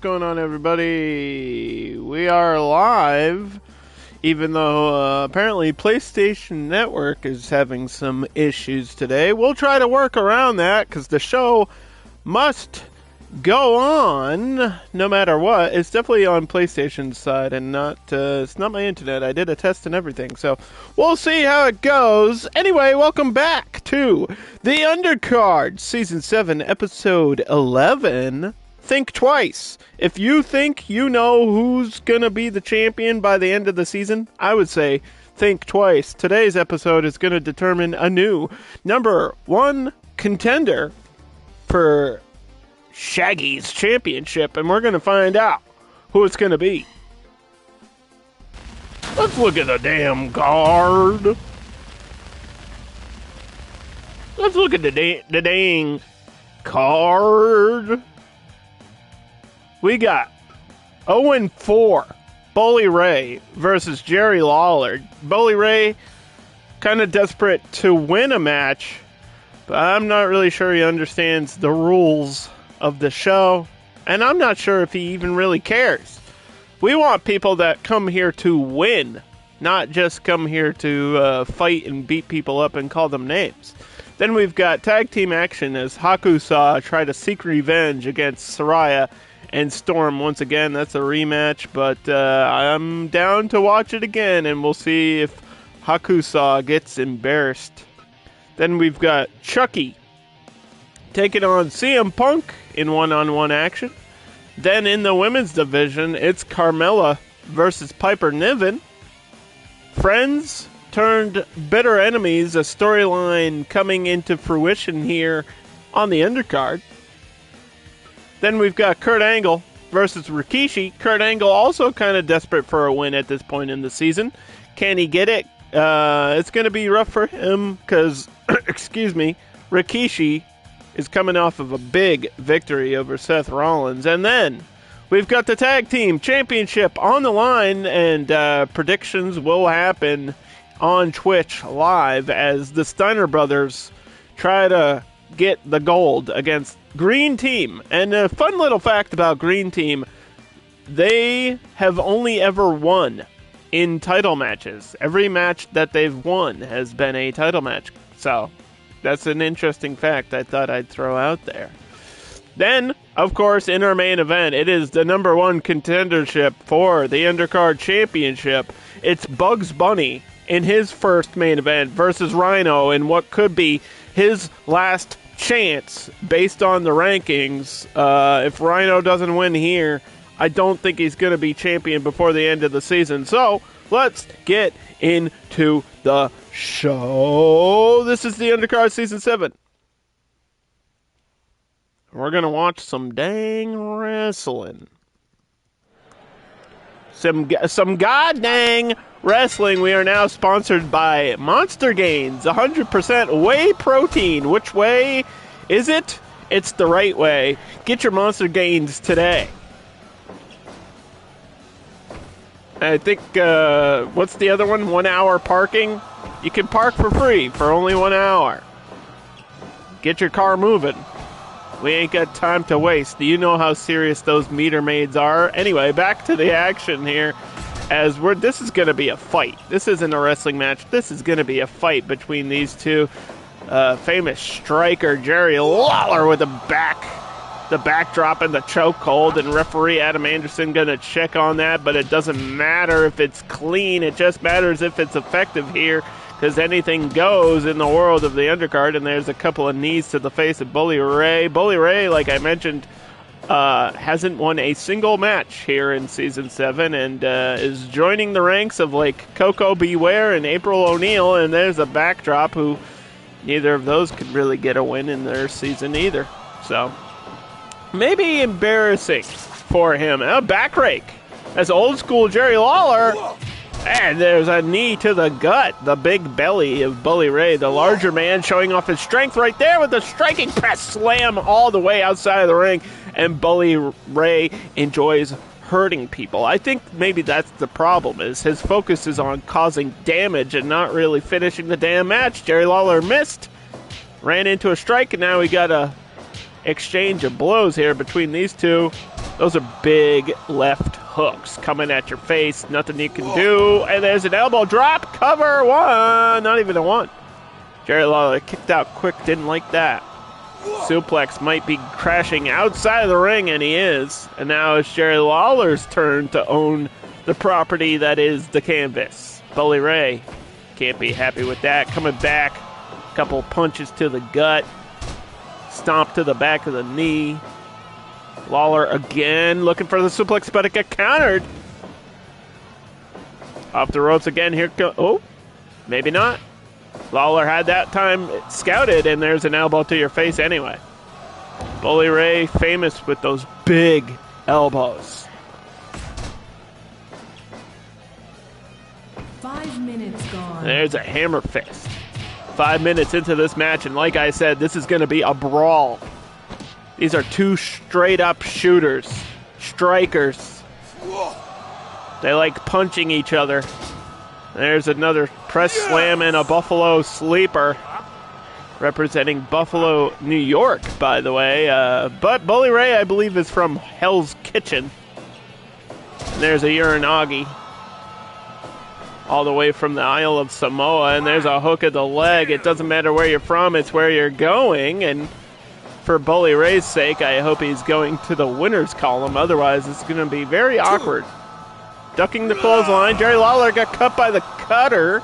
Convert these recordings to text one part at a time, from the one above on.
going on, everybody? We are live, even though apparently PlayStation Network is having some issues today. We'll try to work around that, because the show must go on no matter what. It's definitely on PlayStation's side and not it's not my internet. I did a test and everything, so we'll see how it goes. Anyway, welcome back to the Undercard Season 7 Episode 11. Think twice. If you think you know who's gonna be the champion by the end of the season, I would say think twice. Today's episode is gonna determine a new number 1 contender for Shaggy's championship, and we're going to find out who it's going to be. Let's look at the damn card. Let's look at the dang card. We got 0-4 Bully Ray versus Jerry Lawler. Bully Ray kind of desperate to win a match, but I'm not really sure he understands the rules of the show, and I'm not sure if he even really cares. We want people that come here to win, not just come here to fight and beat people up and call them names. Then we've got tag team action as Hakusaw try to seek revenge against Saraya and Storm once again. That's a rematch, but I'm down to watch it again, and we'll see if Hakusaw gets embarrassed. Then we've got Chucky taking on CM Punk in one-on-one action. Then in the women's division, it's Carmella versus Piper Niven. Friends turned bitter enemies, a storyline coming into fruition here on the Undercard. Then we've got Kurt Angle versus Rikishi. Kurt Angle also kind of desperate for a win at this point in the season. Can he get it? It's going to be rough for him because, Rikishi is coming off of a big victory over Seth Rollins. And then we've got the tag team championship on the line, and predictions will happen on Twitch live as the Steiner brothers try to get the gold against Green Team. And a fun little fact about Green Team, they have only ever won in title matches. Every match that they've won has been a title match. So that's an interesting fact I thought I'd throw out there. Then, of course, in our main event, it is the number 1 contendership for the Undercard Championship. It's Bugs Bunny in his first main event versus Rhino in what could be his last chance based on the rankings. If Rhino doesn't win here, I don't think he's going to be champion before the end of the season. So, let's get into the show. This is the Undercard Season 7. We're going to watch some dang wrestling. Some god dang wrestling. We are now sponsored by Monster Gains, 100% whey protein. Which way is it? It's the right way. Get your Monster Gains today. I think, what's the other one? 1 hour parking? You can park for free for only 1 hour. Get your car moving. We ain't got time to waste. Do you know how serious those meter maids are? Anyway, back to the action here. This is going to be a fight. This isn't a wrestling match. This is going to be a fight between these two. Famous striker Jerry Lawler with the backdrop and the chokehold, and referee Adam Anderson going to check on that, but it doesn't matter if it's clean. It just matters if it's effective here, because anything goes in the world of the Undercard. And there's a couple of knees to the face of Bully Ray. Bully Ray, like I mentioned, hasn't won a single match here in Season 7, and is joining the ranks of like Coco Beware and April O'Neil, and there's a backdrop who neither of those could really get a win in their season either. So maybe embarrassing for him. A back rake as old school Jerry Lawler. And there's a knee to the gut. The big belly of Bully Ray, the larger man, showing off his strength right there with the striking press slam all the way outside of the ring. And Bully Ray enjoys hurting people. I think maybe that's the problem, is his focus is on causing damage and not really finishing the damn match. Jerry Lawler missed, ran into a strike, and now we got a exchange of blows here between these two. Those are big left hooks coming at your face. Nothing you can do. And there's an elbow drop. Cover one. Not even a one. Jerry Lawler kicked out quick. Didn't like that. Suplex might be crashing outside of the ring, and he is. And now it's Jerry Lawler's turn to own the property that is the canvas. Bully Ray can't be happy with that. Coming back. A couple punches to the gut. Stomp to the back of the knee. Lawler again looking for the suplex, but it got countered. Off the ropes again. Here go. Oh, maybe not. Lawler had that time scouted, and there's an elbow to your face anyway. Bully Ray famous with those big elbows. 5 minutes gone. There's a hammer fist. 5 minutes into this match, and like I said, this is going to be a brawl. These are two straight-up shooters, strikers. They like punching each other. There's another press slam and a Buffalo sleeper, representing Buffalo, New York, by the way. But Bully Ray, I believe, is from Hell's Kitchen. And there's a Uranagi, all the way from the Isle of Samoa, and there's a hook of the leg. It doesn't matter where you're from, it's where you're going, and for Bully Ray's sake, I hope he's going to the winner's column. Otherwise, it's going to be very awkward. Ducking the clothesline. Jerry Lawler got cut by the cutter.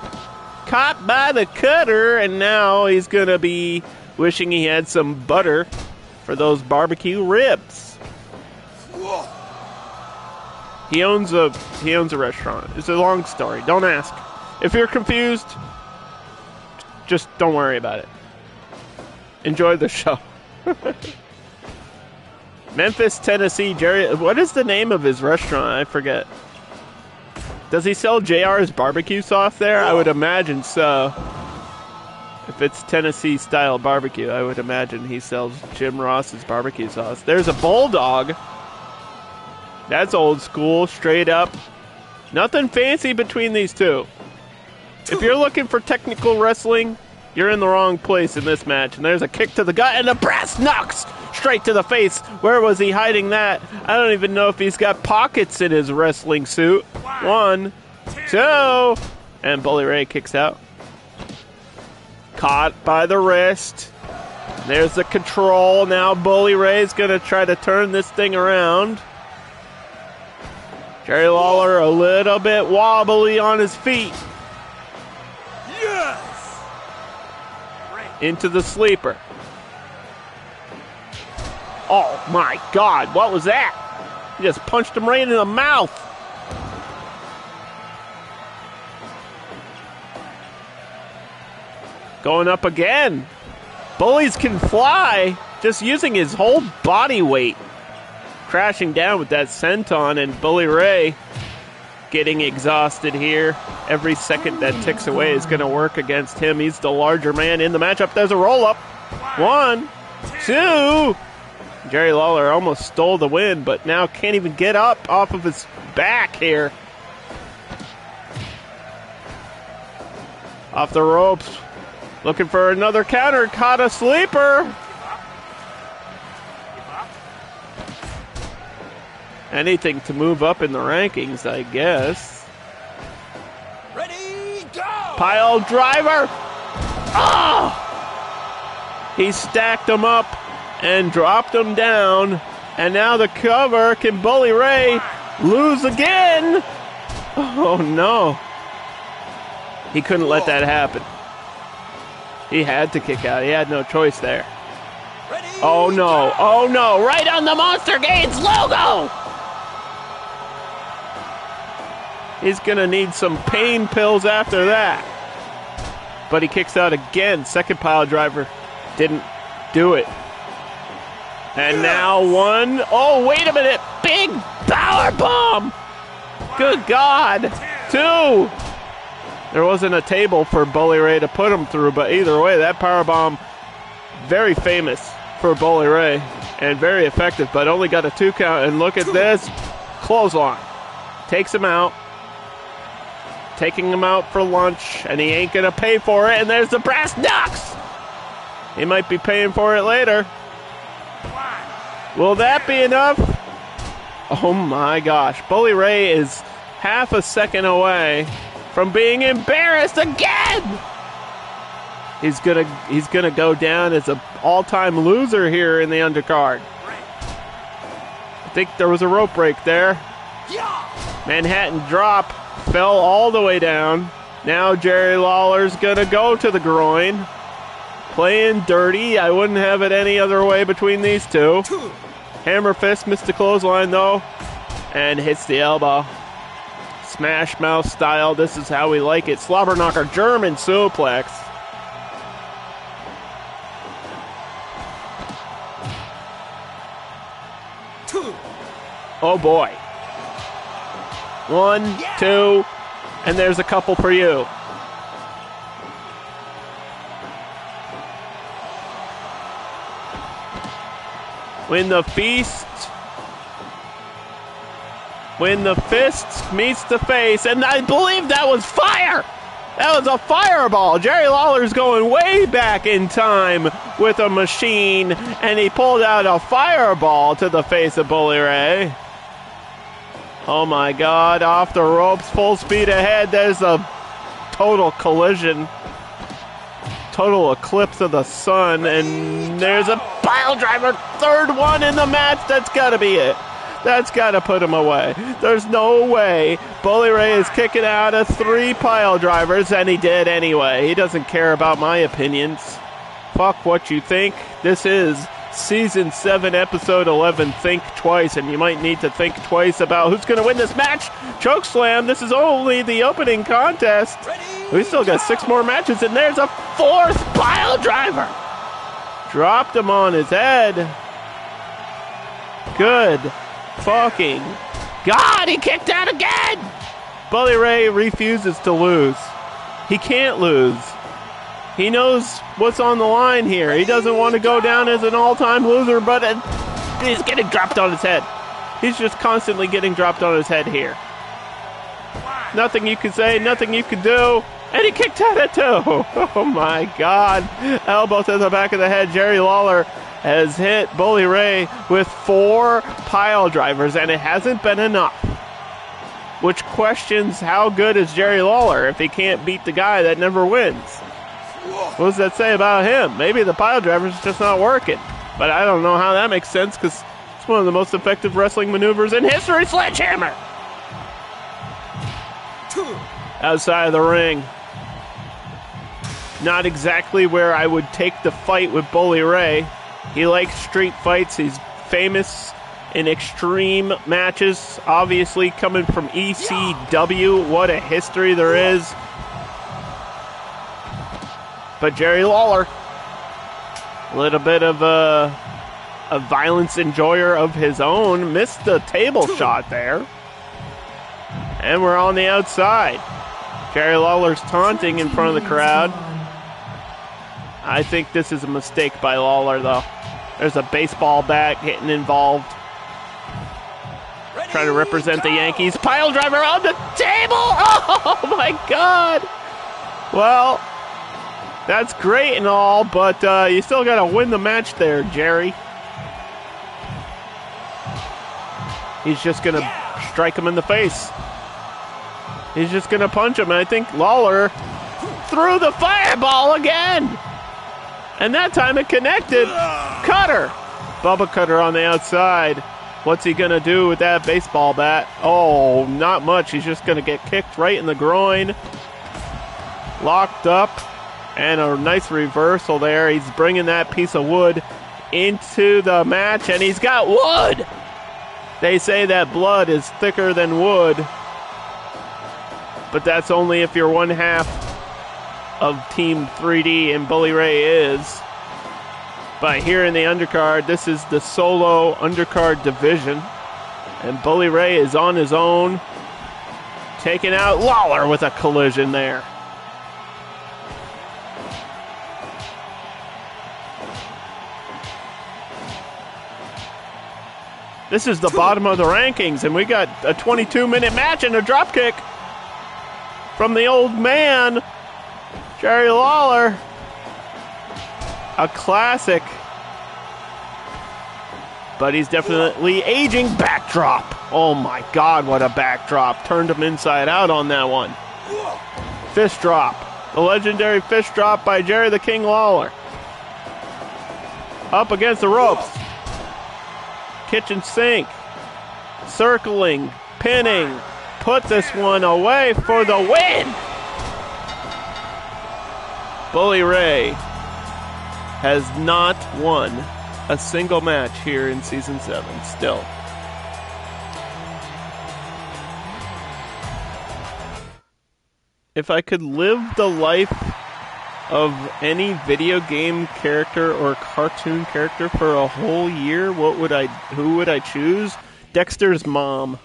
Caught by the cutter, and now he's going to be wishing he had some butter for those barbecue ribs. He owns a restaurant. It's a long story. Don't ask. If you're confused, just don't worry about it. Enjoy the show. Memphis, Tennessee. Jerry, what is the name of his restaurant? I forget. Does he sell JR's barbecue sauce there? I would imagine so. If it's Tennessee-style barbecue, I would imagine he sells Jim Ross's barbecue sauce. There's a bulldog. That's old school, straight up. Nothing fancy between these two. If you're looking for technical wrestling, you're in the wrong place in this match. And there's a kick to the gut and a brass knucks straight to the face. Where was he hiding that? I don't even know if he's got pockets in his wrestling suit. 1, 2, and Bully Ray kicks out. Caught by the wrist. There's the control. Now Bully Ray's going to try to turn this thing around. Jerry Lawler a little bit wobbly on his feet. Yes! Into the sleeper. Oh my God, what was that? He just punched him right in the mouth. Going up again. Bullies can fly, just using his whole body weight. Crashing down with that senton, and Bully Ray getting exhausted here. Every second that ticks away is going to work against him. He's the larger man in the matchup. There's a roll-up. 1, 2. Jerry Lawler almost stole the win, but now can't even get up off of his back here. Off the ropes. Looking for another counter. Caught a sleeper. Anything to move up in the rankings, I guess. Ready, go! Pile driver. Oh! He stacked them up and dropped them down. And now the cover. Can Bully Ray lose again? Oh, no. He couldn't let that happen. He had to kick out. He had no choice there. Ready, Oh, no. Oh, no. Right on the Monster Gates logo. He's going to need some pain pills after that. But he kicks out again. Second pile driver. Didn't do it. And now 1. Oh, wait a minute. Big power bomb. Good God. 2. There wasn't a table for Bully Ray to put him through, but either way, that power bomb, very famous for Bully Ray and very effective, but only got a 2 count. And look at this. Clothesline. Takes him out. Taking him out for lunch, and he ain't going to pay for it. And there's the brass knucks. He might be paying for it later. Will that be enough? Oh my gosh. Bully Ray is half a second away from being embarrassed again. He's gonna go down as an all-time loser here in the undercard. I think there was a rope break there. Manhattan drop fell all the way down. Now Jerry Lawler's gonna go to the groin. Playing dirty. I wouldn't have it any other way between these two. Hammer fist missed the clothesline though, and hits the elbow. Smash mouth style. This is how we like it. Slobber knocker, German suplex. Oh boy. 1, 2, and there's a couple for you. When the fist meets the face, and I believe that was fire! That was a fireball! Jerry Lawler's going way back in time with a machine, and he pulled out a fireball to the face of Bully Ray. Oh my God, off the ropes, full speed ahead. There's a total collision. Total eclipse of the sun, and there's a pile driver, third one in the match. That's got to be it. That's got to put him away. There's no way Bully Ray is kicking out of 3 pile drivers, and he did anyway. He doesn't care about my opinions. Fuck what you think. This is Season 7, Episode 11, Think Twice, and you might need to think twice about who's going to win this match. Chokeslam, this is only the opening contest. We still got 6 more matches, and there's a 4th pile driver. Dropped him on his head. Good fucking God, he kicked out again! Bully Ray refuses to lose. He can't lose. He knows what's on the line here. He doesn't want to go down as an all-time loser, but he's getting dropped on his head. He's just constantly getting dropped on his head here. Nothing you can say, nothing you can do. And he kicked out at 2. Oh my God. Elbow to the back of the head. Jerry Lawler has hit Bully Ray with 4 pile drivers, and it hasn't been enough. Which questions how good is Jerry Lawler if he can't beat the guy that never wins? What does that say about him? Maybe the pile driver's just not working. But I don't know how that makes sense, because it's one of the most effective wrestling maneuvers in history. Sledgehammer! Outside of the ring. Not exactly where I would take the fight with Bully Ray. He likes street fights. He's famous in extreme matches. Obviously coming from ECW. What a history there is. But Jerry Lawler, a little bit of a violence enjoyer of his own, missed the table shot there. And we're on the outside. Jerry Lawler's taunting in front of the crowd. I think this is a mistake by Lawler, though. There's a baseball bat getting involved. Trying to represent the Yankees. Pile driver on the table! Oh, my God! Well, that's great and all, but you still got to win the match there, Jerry. He's just going to strike him in the face. He's just going to punch him. And I think Lawler threw the fireball again. And that time it connected. Cutter. Bubba Cutter on the outside. What's he going to do with that baseball bat? Oh, not much. He's just going to get kicked right in the groin. Locked up. And a nice reversal there. He's bringing that piece of wood into the match. And he's got wood. They say that blood is thicker than wood. But that's only if you're one half of Team 3D, and Bully Ray is. But here in the undercard, this is the solo undercard division. And Bully Ray is on his own, taking out Lawler with a collision there. This is the bottom of the rankings, and we got a 22-minute match and a dropkick from the old man, Jerry Lawler. A classic. But he's definitely aging. Backdrop. Oh my God, what a backdrop. Turned him inside out on that one. Fist drop. The legendary fist drop by Jerry the King Lawler. Up against the ropes. Kitchen sink. Circling. Pinning. Put this one away for the win. Bully Ray has not won a single match here in Season 7 still. If I could live the life of any video game character or cartoon character for a whole year, who would I choose? Dexter's mom.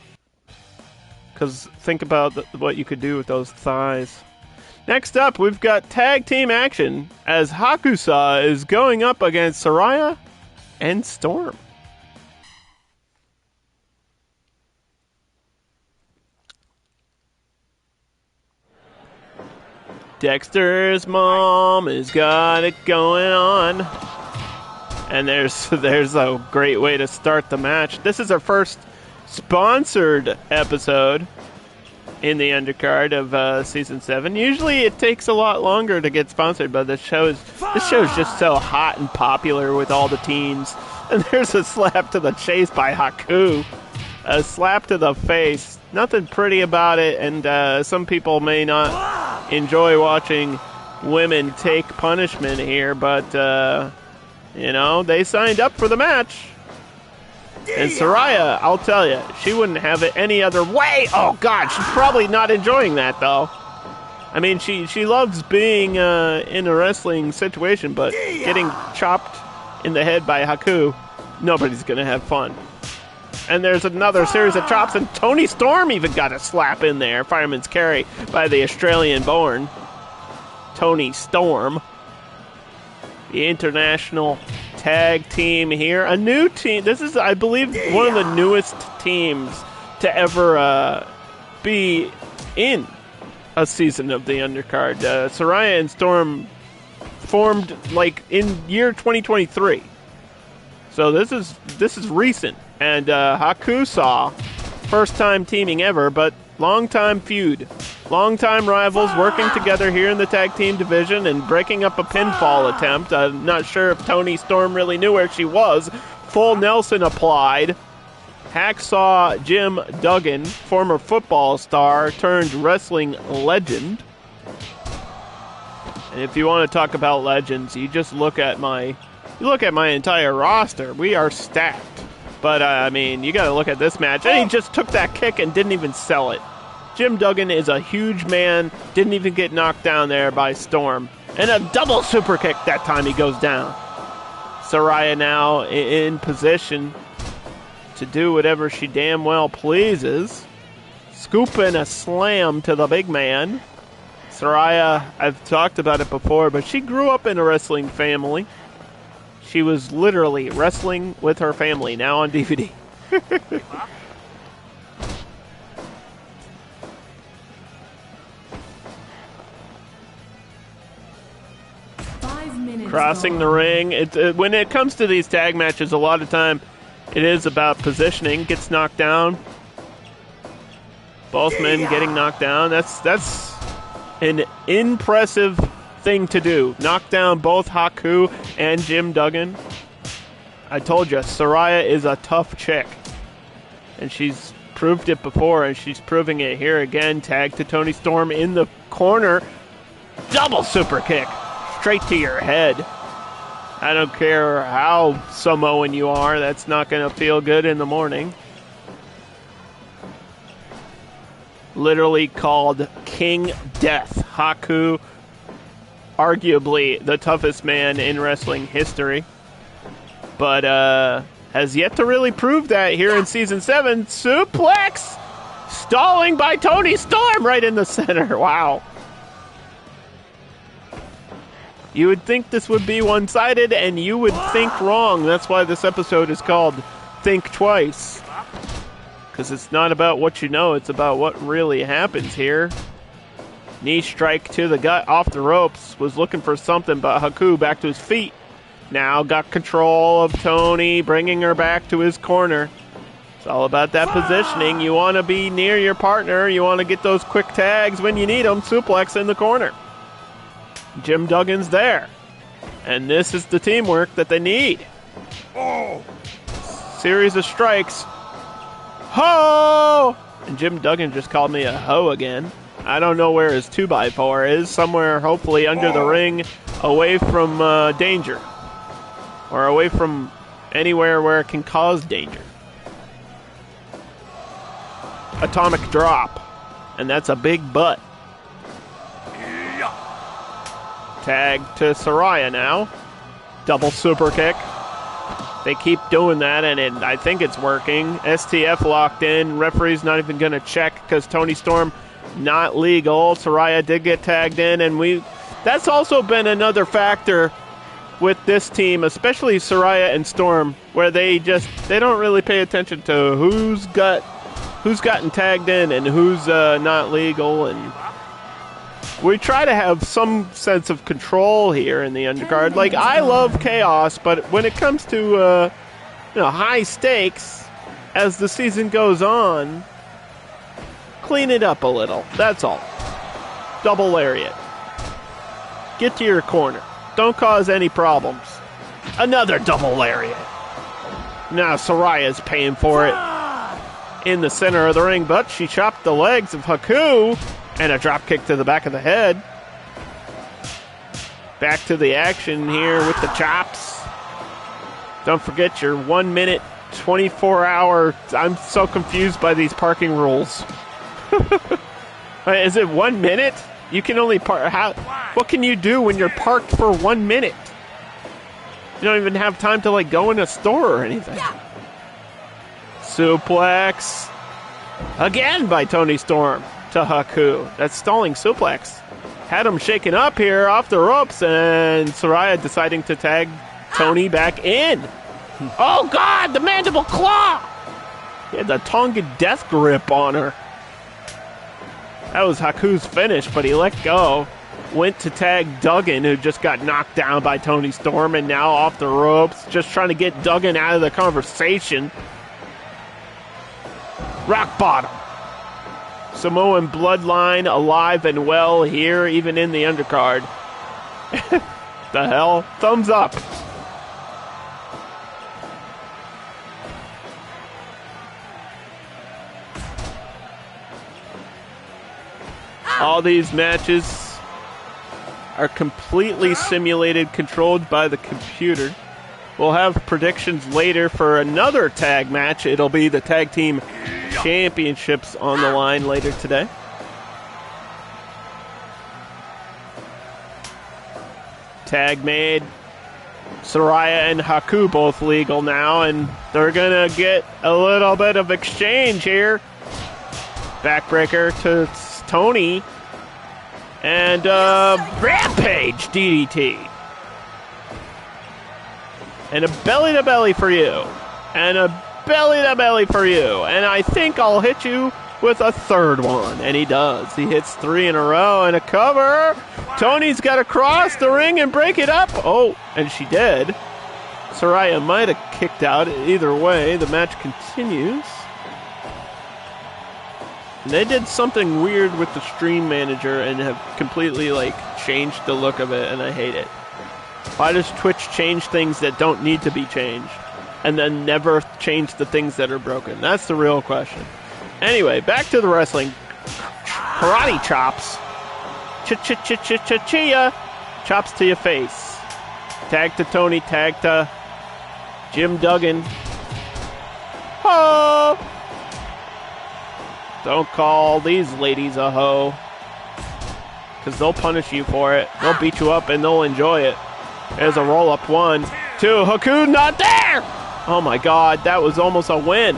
Because think about what you could do with those thighs. Next up, we've got tag team action as Hakusaw is going up against Saraya and Storm. Dexter's mom has got it going on. And there's a great way to start the match. This is our first sponsored episode in the undercard of Season 7. Usually it takes a lot longer to get sponsored, but this show is just so hot and popular with all the teens. And there's a slap to the chase by Haku. A slap to the face. Nothing pretty about it, and some people may not enjoy watching women take punishment here, but, they signed up for the match. And Saraya, I'll tell you, she wouldn't have it any other way. Oh, God, she's probably not enjoying that, though. I mean, she loves being in a wrestling situation, but getting chopped in the head by Haku, nobody's going to have fun. And there's another series of chops, and Toni Storm even got a slap in there. Fireman's carry by the Australian-born Toni Storm. The international tag team here. A new team. This is, I believe, one of the newest teams to ever be in a season of the undercard. Saraya and Storm formed in year 2023. So this is recent. And Hakusaw, first time teaming ever, but long time feud. Long time rivals working together here in the tag team division and breaking up a pinfall attempt. I'm not sure if Toni Storm really knew where she was. Full Nelson applied. Hacksaw Jim Duggan, former football star turned wrestling legend. And if you want to talk about legends, you just look at my entire roster. We are stacked. But, you got to look at this match. And he just took that kick and didn't even sell it. Jim Duggan is a huge man. Didn't even get knocked down there by Storm. And a double super kick that time he goes down. Saraya now in position to do whatever she damn well pleases. Scooping a slam to the big man. Saraya, I've talked about it before, but she grew up in a wrestling family. She was literally wrestling with her family, now on DVD. 5 minutes. Crossing the ring. When it comes to these tag matches, a lot of time it is about positioning. Gets knocked down. Both men getting knocked down. That's an impressive thing to do. Knock down both Haku and Jim Duggan. I told you, Saraya is a tough chick. And she's proved it before, and she's proving it here again. Tag to Toni Storm in the corner. Double super kick. Straight to your head. I don't care how Samoan you are. That's not going to feel good in the morning. Literally called King Death. Haku, arguably the toughest man in wrestling history, but has yet to really prove that here in Season 7. Suplex! Stalling by Toni Storm right in the center. Wow. You would think this would be one-sided, and you would think wrong. That's why this episode is called Think Twice. Because it's not about what you know, it's about what really happens here. Knee strike to the gut off the ropes. Was looking for something, but Haku back to his feet. Now got control of Toni, bringing her back to his corner. It's all about that positioning. You want to be near your partner. You want to get those quick tags when you need them. Suplex in the corner. Jim Duggan's there. And this is the teamwork that they need. Series of strikes. Ho! And Jim Duggan just called me a hoe again. I don't know where his 2x4 is. Somewhere, hopefully, under the ring, away from danger. Or away from anywhere where it can cause danger. Atomic drop. And that's a big butt. Tag to Saraya now. Double super kick. They keep doing that, and I think it's working. STF locked in. Referee's not even going to check because Toni Storm not legal. Saraya did get tagged in, and that's also been another factor with this team, especially Saraya and Storm, where they don't really pay attention to who's gotten tagged in and who's not legal, and we try to have some sense of control here in the undercard. Like, I love chaos, but when it comes to high stakes, as the season goes on, clean it up a little. That's all. Double lariat. Get to your corner. Don't cause any problems. Another double lariat. Now Saraya's paying for it in the center of the ring, but she chopped the legs of Haku. And a drop kick to the back of the head. Back to the action here with the chops. Don't forget your 1 minute, 24-hour... I'm so confused by these parking rules. Is it 1 minute? You can only park... What can you do when you're parked for 1 minute? You don't even have time to go in a store or anything. Suplex. Again by Toni Storm. To Haku. That stalling suplex had him shaken up here off the ropes, and Saraya deciding to tag Toni back in. Oh God, the mandible claw! He had the Tonga death grip on her. That was Haku's finish, but he let go. Went to tag Duggan, who just got knocked down by Toni Storm, and now off the ropes, just trying to get Duggan out of the conversation. Rock bottom. Samoan bloodline alive and well here, even in the undercard. The hell? Thumbs up. All these matches are completely simulated, controlled by the computer. We'll have predictions later for another tag match. It'll be the tag team championships on the line later today. Tag made. Saraya and Haku both legal now, and they're going to get a little bit of exchange here. Backbreaker to Toni. And Rampage DDT. And a belly-to-belly for you. And a belly-to-belly for you. And I think I'll hit you with a third one. And he does. He hits 3 in a row and a cover. Toni's got to cross the ring and break it up. Oh, and she did. Saraya might have kicked out. Either way, the match continues. And they did something weird with the stream manager and have completely, changed the look of it, and I hate it. Why does Twitch change things that don't need to be changed and then never change the things that are broken? That's the real question. Anyway, back to the wrestling. Karate chops. Chia. Chops to your face. Tag to Toni. Tag to Jim Duggan. Oh! Don't call these ladies a hoe. Because they'll punish you for it. They'll beat you up and they'll enjoy it. There's a roll-up 1, 2. Haku not there! Oh my God, that was almost a win.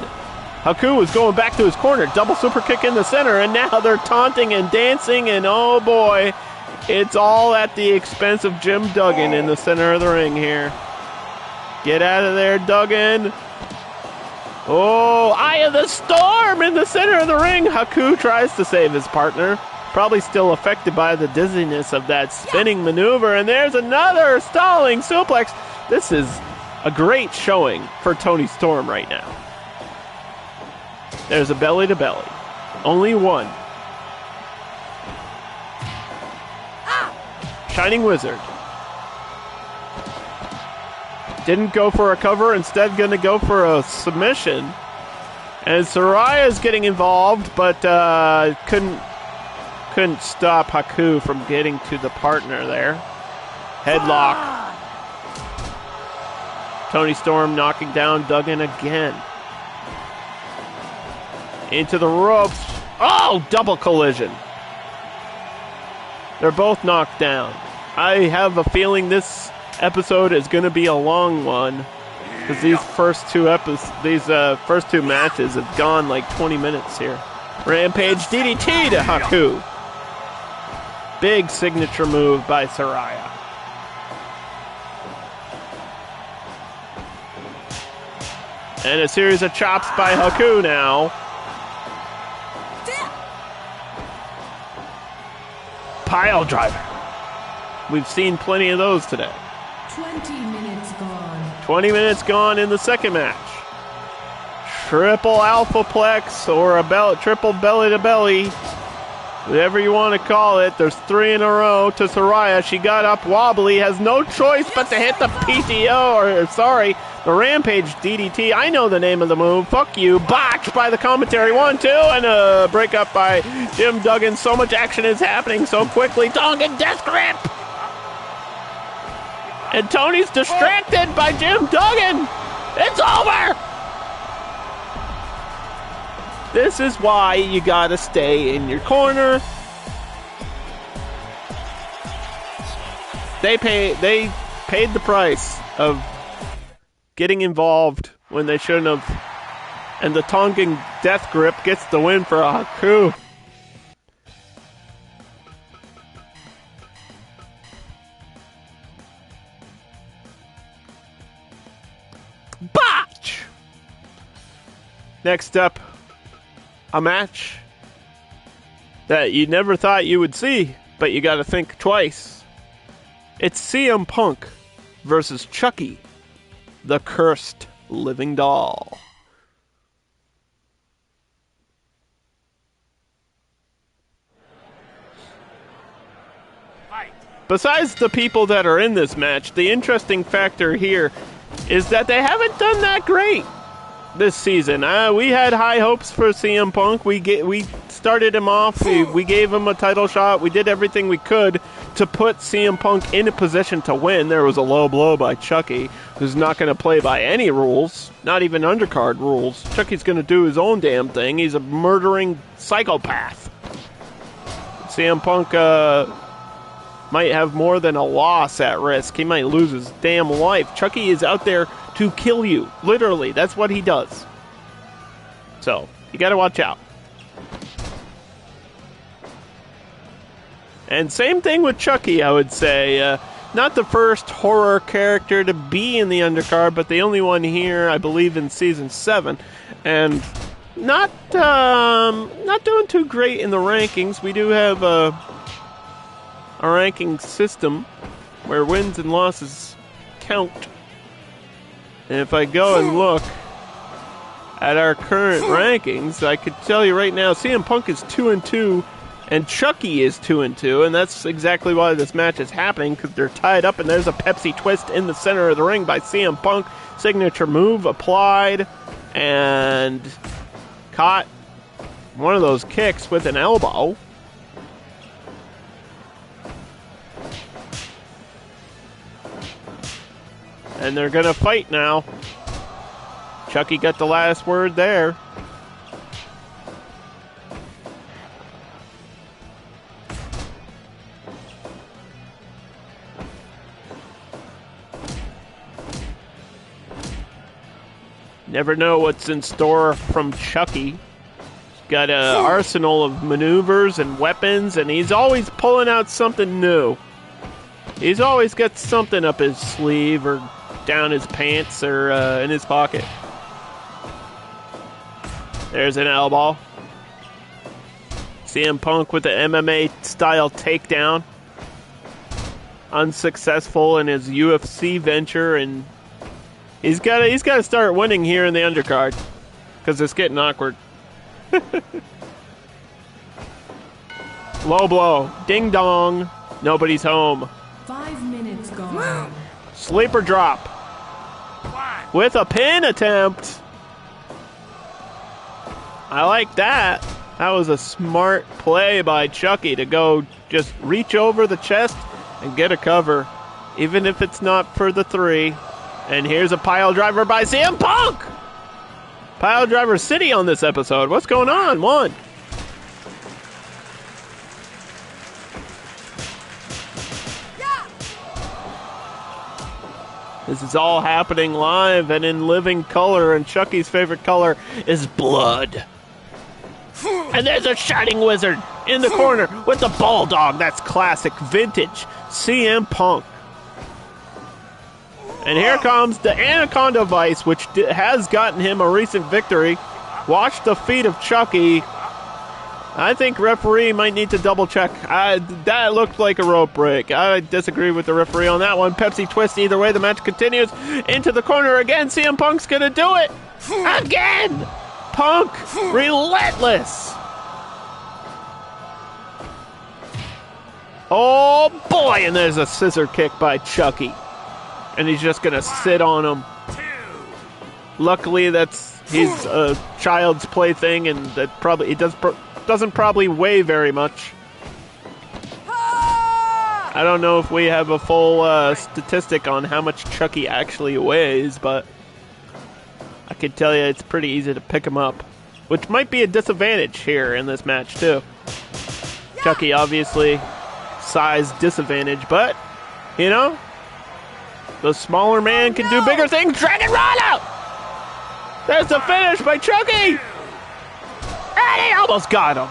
Haku was going back to his corner. Double super kick in the center, and now they're taunting and dancing, and oh boy, it's all at the expense of Jim Duggan in the center of the ring here. Get out of there, Duggan. Oh, Eye of the Storm in the center of the ring. Haku tries to save his partner. Probably still affected by the dizziness of that spinning maneuver. And there's another stalling suplex. This is a great showing for Toni Storm right now. There's a belly to belly. Only one. Shining Wizard. Didn't go for a cover, instead going to go for a submission. And Saraya's getting involved, but couldn't stop Haku from getting to the partner there. Headlock. Toni Storm knocking down Duggan again. Into the ropes. Oh, double collision. They're both knocked down. I have a feeling this episode is going to be a long one because these first two matches have gone like 20 minutes here. Rampage DDT to Haku. Big signature move by Saraya. And a series of chops by Haku now. Pile driver. We've seen plenty of those today. 20 minutes gone. 20 minutes gone in the second match. Triple alphaplex or a triple belly to belly. Whatever you want to call it. There's 3 in a row to Saraya. She got up wobbly. Has no choice but to hit the the Rampage DDT. I know the name of the move. Fuck you. Botched by the commentary. 1, 2, and a breakup by Jim Duggan. So much action is happening so quickly. Tongan death grip. And Tony's distracted by Jim Duggan. It's over. This is why you gotta stay in your corner. They paid the price of getting involved when they shouldn't have. And the Tongan death grip gets the win for Haku. Botch! Next up, a match that you never thought you would see, but you gotta think twice. It's CM Punk versus Chucky, the cursed living doll. Besides the people that are in this match, the interesting factor here is that they haven't done that great this season. We had high hopes for CM Punk. We started him off. We gave him a title shot. We did everything we could to put CM Punk in a position to win. There was a low blow by Chucky, who's not going to play by any rules, not even undercard rules. Chucky's going to do his own damn thing. He's a murdering psychopath. CM Punk might have more than a loss at risk. He might lose his damn life. Chucky is out there to kill you. Literally, that's what he does. So, you gotta watch out. And same thing with Chucky, I would say. Not the first horror character to be in the undercard, but the only one here, I believe, in Season 7. And not doing too great in the rankings. We do have a ranking system where wins and losses count. And if I go and look at our current rankings, I could tell you right now, CM Punk is 2-2, and Chucky is 2-2, and that's exactly why this match is happening, because they're tied up, and there's a Pepsi twist in the center of the ring by CM Punk. Signature move applied, and caught one of those kicks with an elbow. And they're going to fight now. Chucky got the last word there. Never know what's in store from Chucky. He's got an arsenal of maneuvers and weapons, and he's always pulling out something new. He's always got something up his sleeve or down his pants or in his pocket. There's an elbow. CM Punk with the MMA style takedown. Unsuccessful in his UFC venture, and he's got to start winning here in the undercard because it's getting awkward. Low blow. Ding dong. Nobody's home. 5 minutes gone. Sleeper drop. With a pin attempt. I like that. That was a smart play by Chucky to go just reach over the chest and get a cover, even if it's not for the 3. And here's a pile driver by CM Punk. Pile driver city on this episode. What's going on? 1. This is all happening live and in living color, and Chucky's favorite color is blood. And there's a Shining Wizard in the corner with the Bulldog. That's classic, vintage CM Punk. And here comes the Anaconda Vice, which has gotten him a recent victory. Watch the feet of Chucky. I think referee might need to double check. That looked like a rope break. I disagree with the referee on that one. Pepsi twist. Either way, the match continues. Into the corner again. CM Punk's going to do it. Again. Punk. Relentless. Oh, boy. And there's a scissor kick by Chucky. And he's just going to sit on him. Luckily, he's a child's plaything, and that probably doesn't probably weigh very much. I don't know if we have a full statistic on how much Chucky actually weighs, but I can tell you it's pretty easy to pick him up, which might be a disadvantage here in this match too. Chucky obviously size disadvantage, but you know, the smaller man can do bigger things. Dragon Rhino! There's the finish by Chucky! And he almost got him.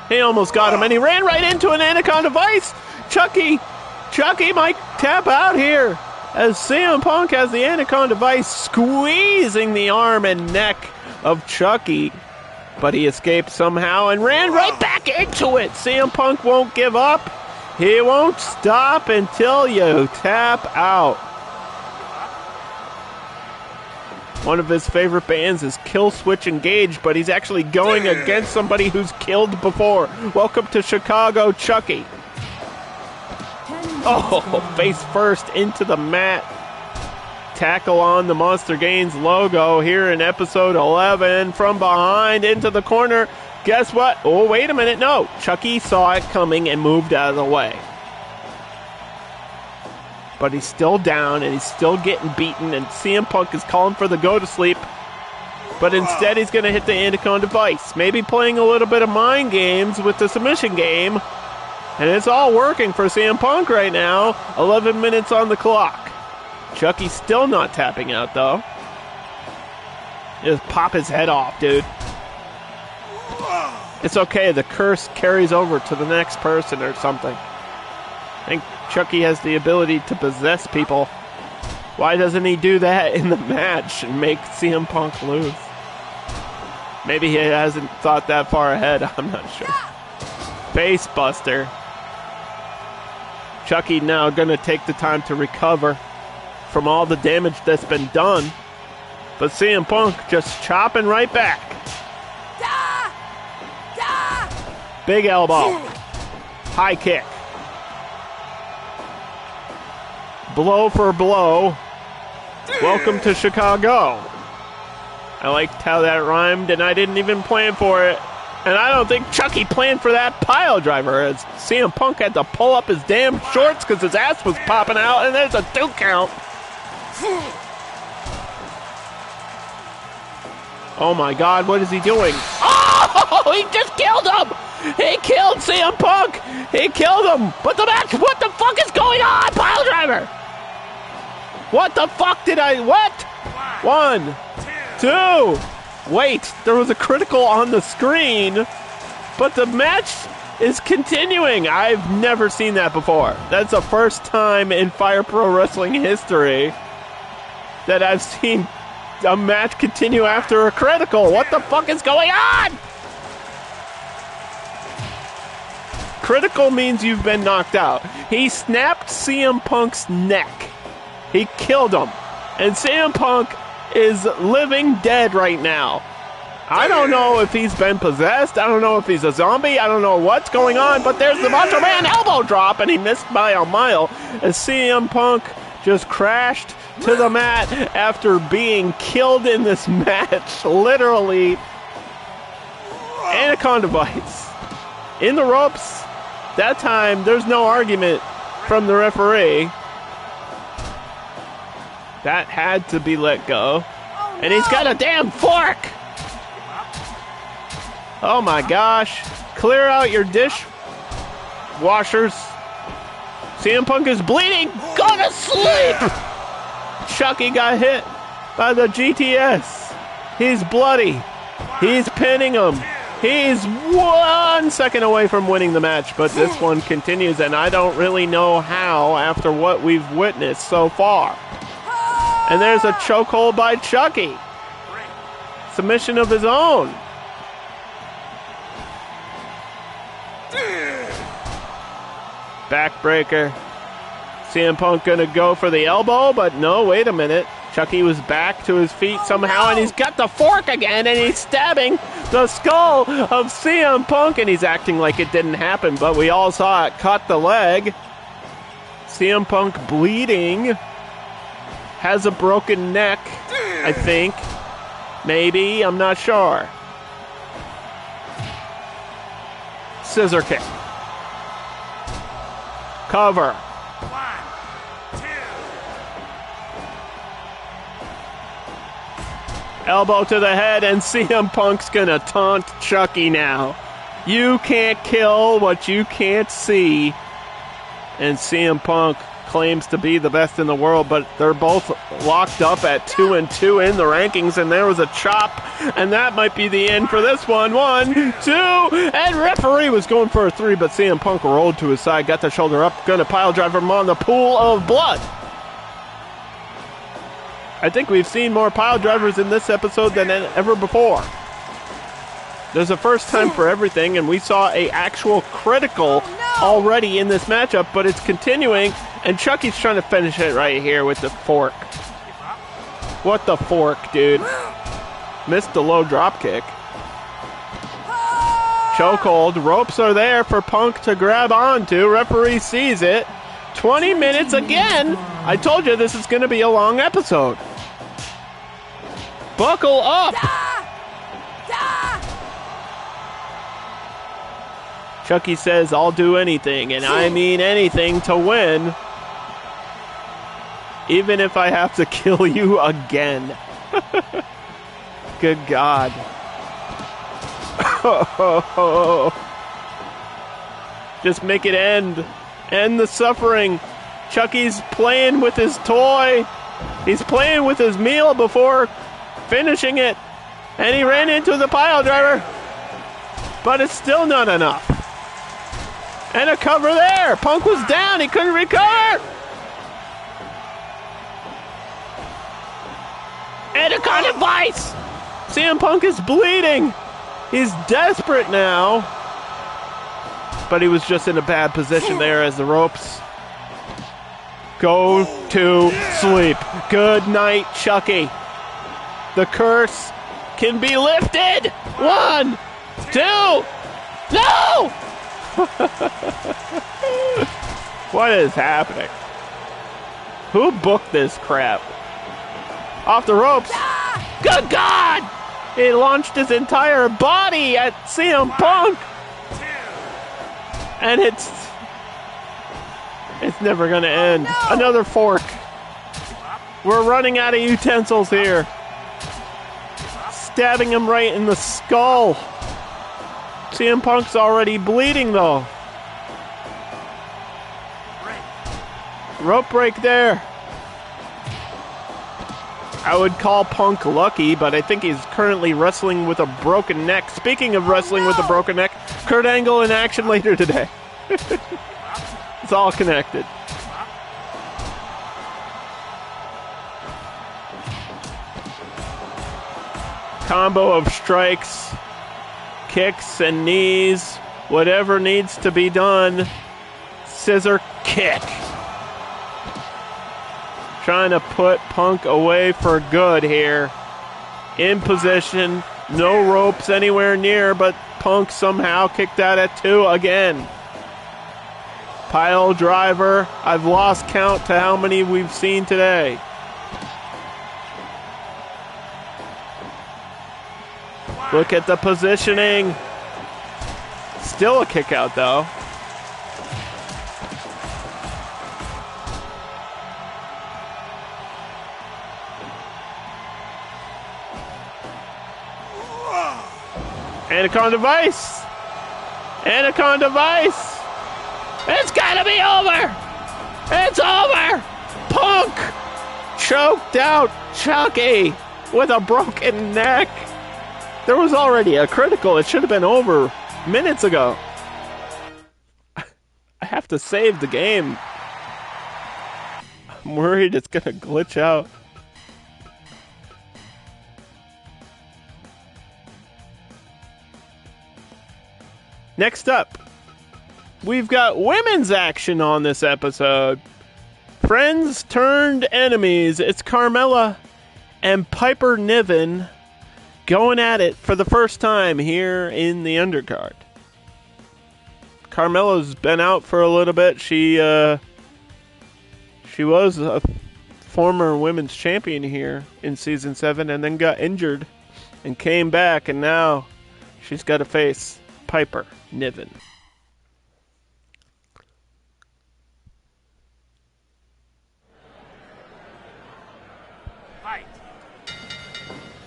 He almost got him, and he ran right into an Anaconda Vice. Chucky might tap out here as CM Punk has the Anaconda Vice squeezing the arm and neck of Chucky. But he escaped somehow and ran right back into it. CM Punk won't give up. He won't stop until you tap out. One of his favorite bands is Kill Switch Engage, but he's actually going against somebody who's killed before. Welcome to Chicago, Chucky. Oh, face first into the mat. Tackle on the Monster Gains logo here in episode 11. From behind into the corner. Guess what? Oh, wait a minute. No. Chucky saw it coming and moved out of the way. But he's still down, and he's still getting beaten, and CM Punk is calling for the go-to-sleep. But instead, he's going to hit the Anaconda Vice. Maybe playing a little bit of mind games with the submission game. And it's all working for CM Punk right now. 11 minutes on the clock. Chucky's still not tapping out, though. Just pop his head off, dude. It's okay. The curse carries over to the next person or something. I think Chucky has the ability to possess people. Why doesn't he do that in the match and make CM Punk lose? Maybe he hasn't thought that far ahead. I'm not sure. Face buster. Chucky now going to take the time to recover from all the damage that's been done. But CM Punk just chopping right back. Big elbow. High kick. Blow for blow. Welcome to Chicago. I liked how that rhymed, and I didn't even plan for it. And I don't think Chucky planned for that pile driver, as CM Punk had to pull up his damn shorts because his ass was popping out, and there's a 2 count. Oh my God, what is he doing? Oh, he just killed him! He killed CM Punk! He killed him! But the match, what the fuck is going on? Pile driver! What the fuck did I, what? 1, 2. Wait, there was a critical on the screen, but the match is continuing. I've never seen that before. That's the first time in Fire Pro Wrestling history that I've seen a match continue after a critical. What the fuck is going on? Critical means you've been knocked out. He snapped CM Punk's neck. He killed him. And CM Punk is living dead right now. I don't know if he's been possessed. I don't know if he's a zombie. I don't know what's going on, but there's the Macho Man elbow drop, and he missed by a mile as CM Punk just crashed to the mat after being killed in this match. Literally, Anaconda bites. In the ropes. That time, there's no argument from the referee. That had to be let go. And he's got a damn fork! Oh my gosh. Clear out your dish washers. CM Punk is bleeding. Go to sleep! Chucky got hit by the GTS. He's bloody. He's pinning him. He's 1 second away from winning the match, but this one continues, and I don't really know how after what we've witnessed so far. And there's a chokehold by Chucky. Submission of his own. Backbreaker. CM Punk gonna go for the elbow, but no, wait a minute. Chucky was back to his feet somehow, and he's got the fork again, and he's stabbing the skull of CM Punk, and he's acting like it didn't happen, but we all saw it cut the leg. CM Punk bleeding. Has a broken neck, I think. Maybe, I'm not sure. Scissor kick. Cover. 1, 2. Elbow to the head, and CM Punk's gonna taunt Chucky now. You can't kill what you can't see. And CM Punk claims to be the best in the world, but they're both locked up at 2-2 in the rankings, and there was a chop, and that might be the end for this one. 1, 2, and referee was going for a 3, but CM Punk rolled to his side, got the shoulder up, gonna pile drive him on the pool of blood. I think we've seen more pile drivers in this episode than ever before. There's a first time for everything, and we saw a actual critical already in this matchup, but it's continuing, and Chucky's trying to finish it right here with the fork. What the fork, dude? Missed the low drop kick. Chokehold. Ropes are there for Punk to grab onto. Referee sees it. 20 minutes again. I told you this is going to be a long episode. Buckle up. Chucky says, I'll do anything, and I mean anything to win. Even if I have to kill you again. Good God. Just make it end. End the suffering. Chucky's playing with his toy. He's playing with his meal before finishing it. And he ran into the pile driver. But it's still not enough. And a cover there. Punk was down. He couldn't recover. And a kind of vice. CM Punk is bleeding. He's desperate now. But he was just in a bad position there as the ropes go to sleep. Good night, Chucky. The curse can be lifted. 1, 2. No! What is happening? Who booked this crap? Off the ropes. Good God! He launched his entire body at CM Punk. And it's never going to end. Another fork. We're running out of utensils here. Stabbing him right in the skull. CM Punk's already bleeding, though. Rope break there. I would call Punk lucky, but I think he's currently wrestling with a broken neck. Speaking of wrestling with a broken neck, Kurt Angle in action later today. It's all connected. Combo of strikes, kicks, and knees. Whatever needs to be done. Scissor kick. Trying to put Punk away for good here. In position. No ropes anywhere near, but Punk somehow kicked out at 2 again. Pile driver. I've lost count to how many we've seen today. Look at the positioning. Still a kick out, though. Anaconda Vice. Anaconda Vice. It's gotta be over. It's over. Punk choked out Chucky with a broken neck. There was already a critical. It should have been over minutes ago. I have to save the game. I'm worried it's gonna glitch out. Next up, we've got women's action on this episode. Friends turned enemies. It's Carmella and Piper Niven going at it for the first time here in the Undercard. Carmella's been out for a little bit. She was a former women's champion here in Season 7 and then got injured and came back, and now she's got to face Piper Niven.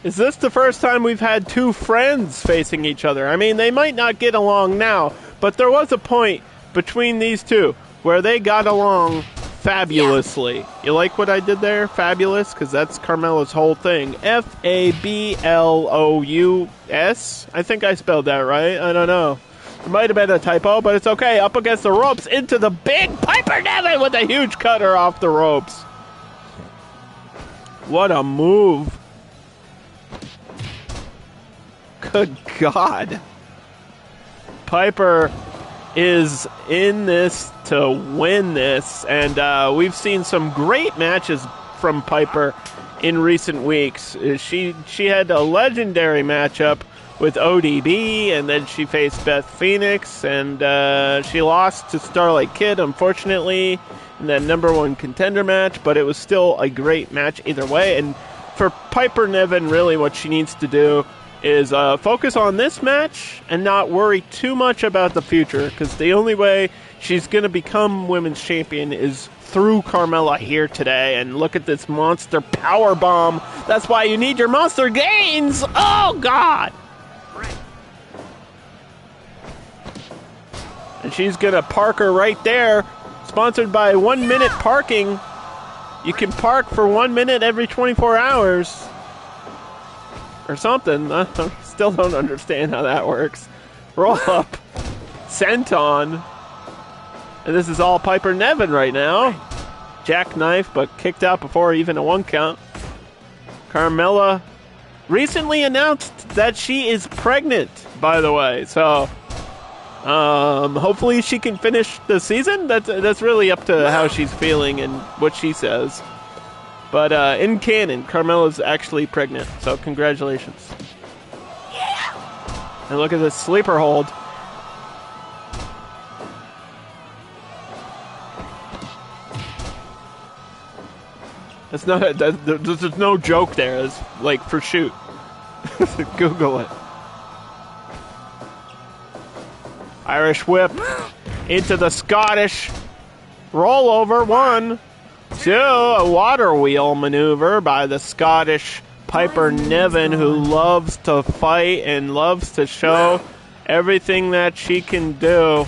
Is this the first time we've had two friends facing each other? I mean, they might not get along now, but there was a point between these two where they got along fabulously. Yeah. You like what I did there? Fabulous? Because that's Carmella's whole thing. F-A-B-L-O-U-S? I think I spelled that right. I don't know. It might have been a typo, but it's okay. Up against the ropes, into the big Piper Niven with a huge cutter off the ropes. What a move. Good God. Piper is in this to win this, and we've seen some great matches from Piper in recent weeks. She had a legendary matchup with ODB, and then she faced Beth Phoenix, and she lost to Starlight Kid, unfortunately, in that #1 contender match, but it was still a great match either way. And for Piper Niven, really what she needs to do is focus on this match and not worry too much about the future, because the only way she's going to become women's champion is through Carmella here today. And look at this monster power bomb. That's why you need your monster gains. Oh, God. And she's going to park her right there. Sponsored by 1 Minute Parking. You can park for 1 minute every 24 hours. Or something. I still don't understand how that works. Roll up. Senton. And this is all Piper Niven right now. Jackknife, but kicked out before even a 1 count. Carmella recently announced that she is pregnant, by the way. So, hopefully she can finish the season. That's really up to how she's feeling and what she says. But in canon, Carmella's actually pregnant, so congratulations. Yeah! And look at this sleeper hold. That's not there's no joke there. It's like for shoot. Google it. Irish whip into the Scottish rollover. 1, 2, a water wheel maneuver by the Scottish Piper Niven, who loves to fight and loves to show everything that she can do,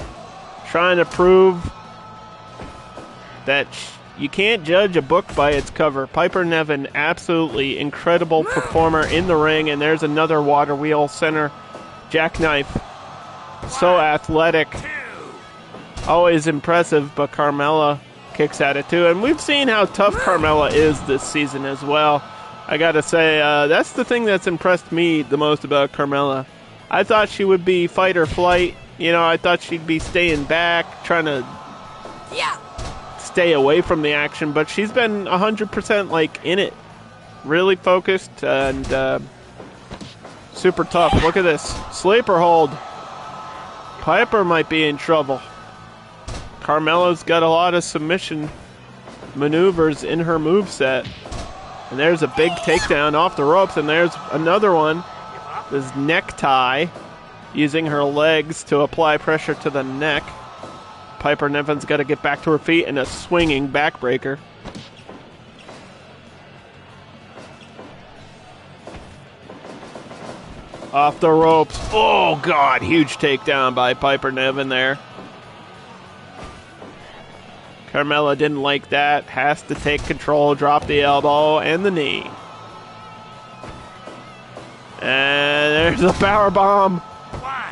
trying to prove that you can't judge a book by its cover. Piper Niven, absolutely incredible performer in the ring, and there's another water wheel center jackknife. So athletic, always impressive, but Carmella kicks at it too. And we've seen how tough Carmella is this season as well. I gotta say, that's the thing that's impressed me the most about Carmella. I thought she would be fight or flight. You know, I thought she'd be staying back, trying to stay away from the action, but she's been 100% like in it. Really focused, and Super tough. Look at this. Sleeper hold. Piper might be in trouble. Carmella's got a lot of submission maneuvers in her moveset. And there's a big takedown off the ropes, and there's another one. This necktie, using her legs to apply pressure to the neck. Piper Niven's got to get back to her feet, and a swinging backbreaker. Off the ropes. Oh, God. Huge takedown by Piper Niven there. Carmella didn't like that. Has to take control, drop the elbow and the knee. And there's a power bomb.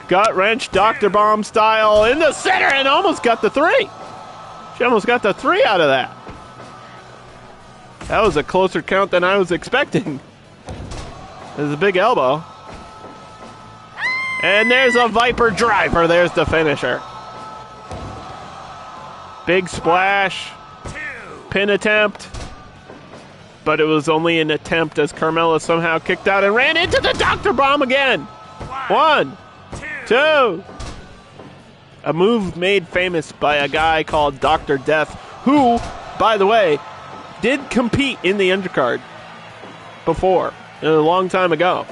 Gut wrench, Dr. Bomb style in the center, and almost got the 3. She almost got the 3 out of that. That was a closer count than I was expecting. There's a big elbow. And there's a Viper driver. There's the finisher. Big splash, pin attempt, but it was only an attempt as Carmella somehow kicked out and ran into the Dr. Bomb again. 1, 2. A move made famous by a guy called Dr. Death, who, by the way, did compete in the Undercard before, a long time ago.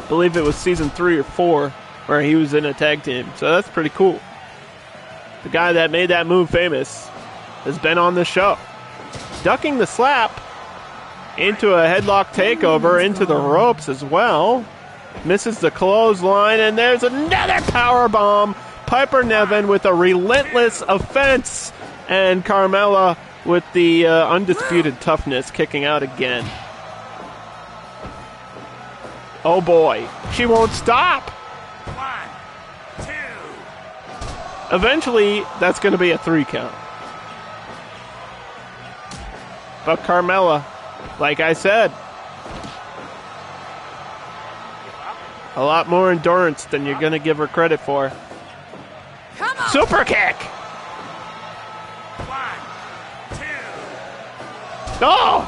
I believe it was season 3 or 4 where he was in a tag team, so that's pretty cool. The guy that made that move famous has been on the show. Ducking the slap into a headlock takeover into the ropes as well. Misses the clothesline, and there's another power bomb. Piper Niven with a relentless offense, and Carmella with the undisputed toughness kicking out again. Oh boy, she won't stop. Eventually, that's going to be a 3 count. But Carmella, like I said, a lot more endurance than you're going to give her credit for. Super kick! 1, 2. Oh!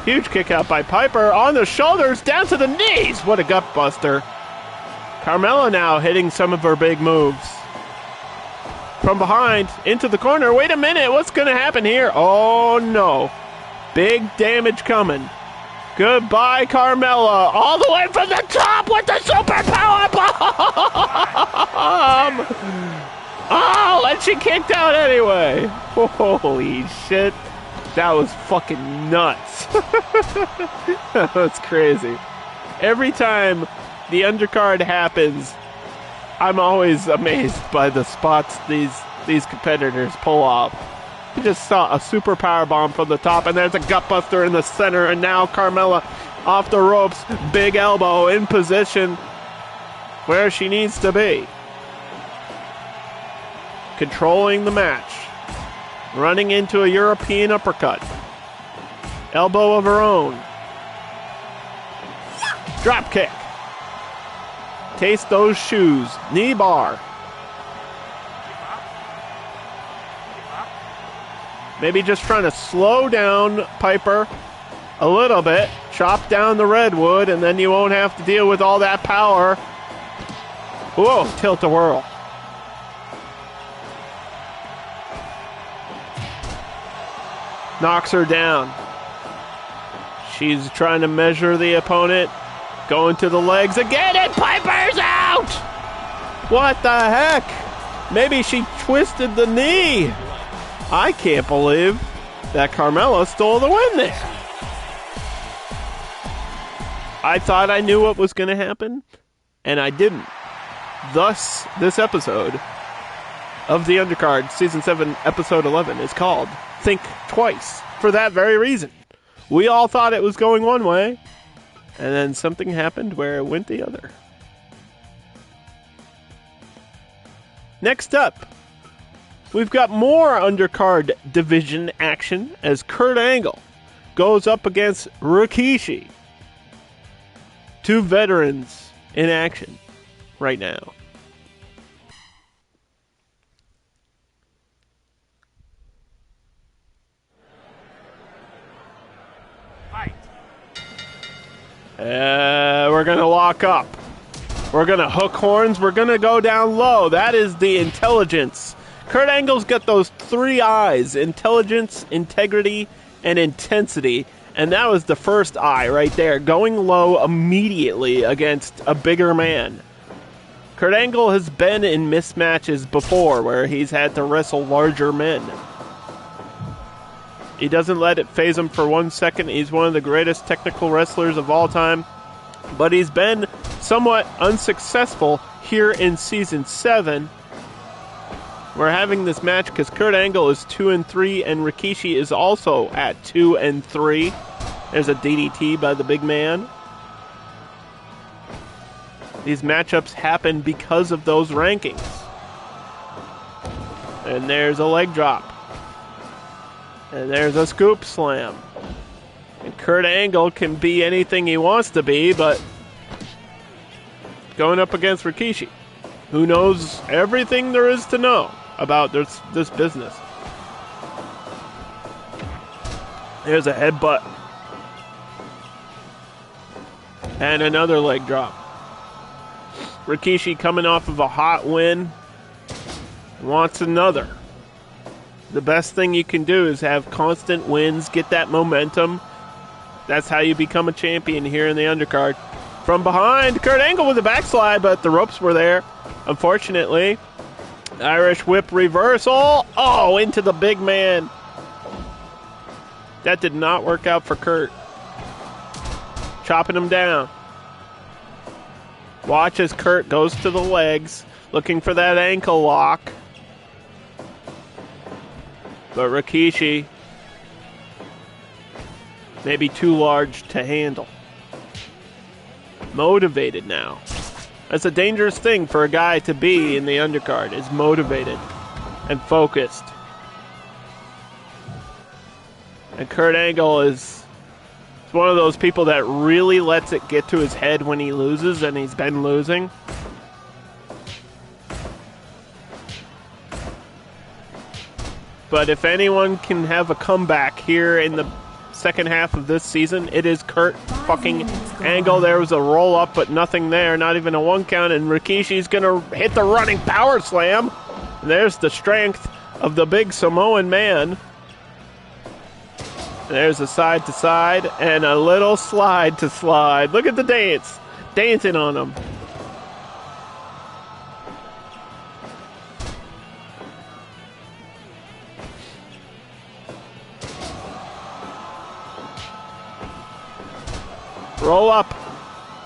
Huge kick out by Piper on the shoulders, down to the knees. What a gut buster. Carmella now hitting some of her big moves. From behind, into the corner. Wait a minute, what's going to happen here? Oh, no. Big damage coming. Goodbye, Carmella. All the way from the top with the super power bomb. Oh, and she kicked out anyway. Holy shit. That was fucking nuts. That's crazy. Every time the undercard happens, I'm always amazed by the spots these competitors pull off. You just saw a super power bomb from the top, and there's a gutbuster in the center, and now Carmella off the ropes, big elbow in position where she needs to be. Controlling the match. Running into a European uppercut. Elbow of her own. Drop kick. Taste those shoes. Knee bar. Maybe just trying to slow down Piper a little bit. Chop down the redwood, and then you won't have to deal with all that power. Whoa, tilt-a-whirl. Knocks her down. She's trying to measure the opponent. Going to the legs again, and Piper's out! What the heck? Maybe she twisted the knee. I can't believe that Carmella stole the win there. I thought I knew what was going to happen, and I didn't. Thus, this episode of The Undercard, Season 7, Episode 11, is called Think Twice, for that very reason. We all thought it was going one way, and then something happened where it went the other. Next up, we've got more undercard division action as Kurt Angle goes up against Rikishi. Two veterans in action right now. We're going to lock up. We're going to hook horns. We're going to go down low. That is the intelligence. Kurt Angle's got those 3 eyes: intelligence, integrity, and intensity. And that was the first eye right there, going low immediately against a bigger man. Kurt Angle has been in mismatches before where he's had to wrestle larger men. He doesn't let it phase him for 1 second. He's one of the greatest technical wrestlers of all time. But he's been somewhat unsuccessful here in Season 7. We're having this match because Kurt Angle is 2-3 and Rikishi is also at 2-3. There's a DDT by the big man. These matchups happen because of those rankings. And there's a leg drop. And there's a scoop slam. And Kurt Angle can be anything he wants to be, but going up against Rikishi, who knows everything there is to know about this business. There's a headbutt. And another leg drop. Rikishi coming off of a hot win. Wants another. The best thing you can do is have constant wins, get that momentum. That's how you become a champion here in the undercard. From behind, Kurt Angle with a backslide, but the ropes were there. Unfortunately, Irish whip reversal. Oh, into the big man. That did not work out for Kurt. Chopping him down. Watch as Kurt goes to the legs, looking for that ankle lock. But Rikishi may be too large to handle. Motivated now. That's a dangerous thing for a guy to be in the undercard, is motivated and focused. And Kurt Angle is one of those people that really lets it get to his head when he loses, and he's been losing. But if anyone can have a comeback here in the second half of this season, it is Kurt fucking Angle. There was a roll-up, but nothing there. Not even a 1 count, and Rikishi's going to hit the running power slam. And there's the strength of the big Samoan man. There's a side to side and a little slide to slide. Look at the dance. Dancing on him. Roll up.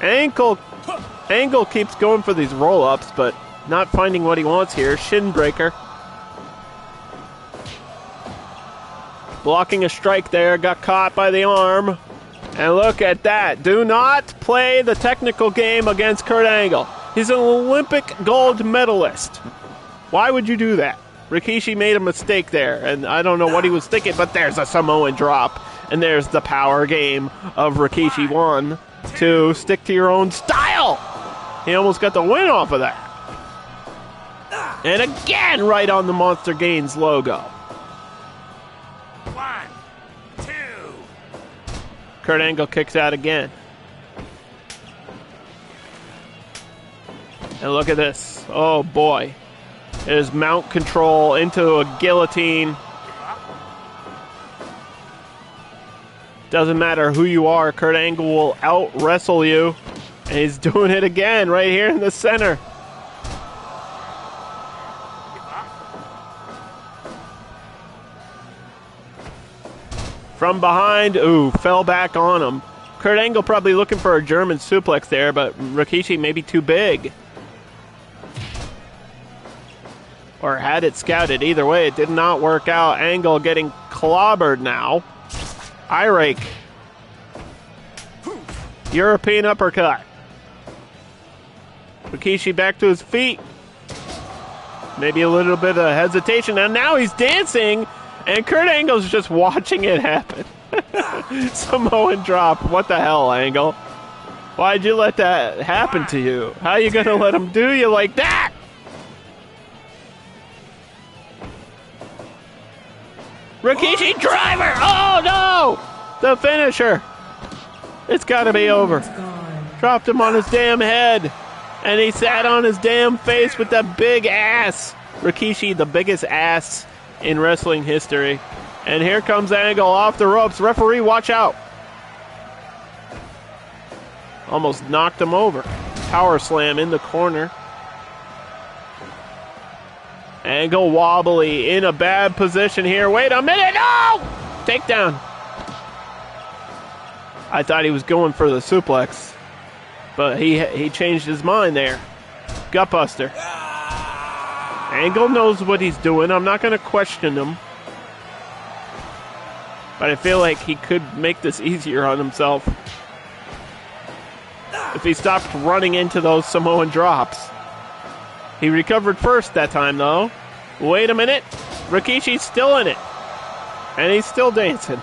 Angle keeps going for these roll ups, but not finding what he wants here. Shin breaker. Blocking a strike there. Got caught by the arm. And look at that. Do not play the technical game against Kurt Angle. He's an Olympic gold medalist. Why would you do that? Rikishi made a mistake there, and I don't know what he was thinking, but there's a Samoan drop. And there's the power game of Rikishi. 1, 2, stick to your own style. He almost got the win off of that. And again, right on the Monster Gains logo. 1, 2. Kurt Angle kicks out again. And look at this. Oh, boy. There's mount control into a guillotine. Doesn't matter who you are, Kurt Angle will out-wrestle you. And he's doing it again right here in the center. From behind, ooh, fell back on him. Kurt Angle probably looking for a German suplex there, but Rikishi may be too big. Or had it scouted. Either way, it did not work out. Angle getting clobbered now. Eye rake. European uppercut. Rikishi back to his feet. Maybe a little bit of hesitation. And now he's dancing. And Kurt Angle's just watching it happen. Samoan drop. What the hell, Angle? Why'd you let that happen to you? How you going to let him do you like that? Rikishi driver! Oh, no! The finisher! It's got to be over. Gone. Dropped him on his damn head. And he sat on his damn face with that big ass. Rikishi, the biggest ass in wrestling history. And here comes Angle off the ropes. Referee, watch out. Almost knocked him over. Power slam in the corner. Angle wobbly in a bad position here. Wait a minute. No! Takedown. I thought he was going for the suplex. But he changed his mind there. Gutbuster. Angle knows what he's doing. I'm not going to question him. But I feel like he could make this easier on himself if he stopped running into those Samoan drops. He recovered first that time, though. Wait a minute. Rikishi's still in it. And he's still dancing.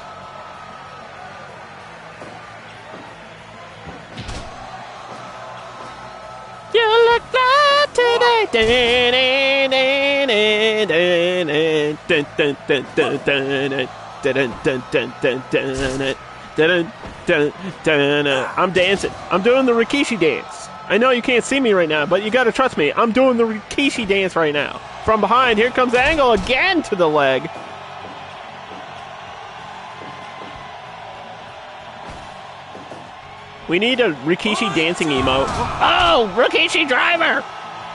You look like today. I'm dancing. I'm doing the Rikishi dance. I know you can't see me right now, but you gotta trust me. I'm doing the Rikishi dance right now. From behind, here comes Angle again to the leg. We need a Rikishi dancing emote. Oh, Rikishi driver!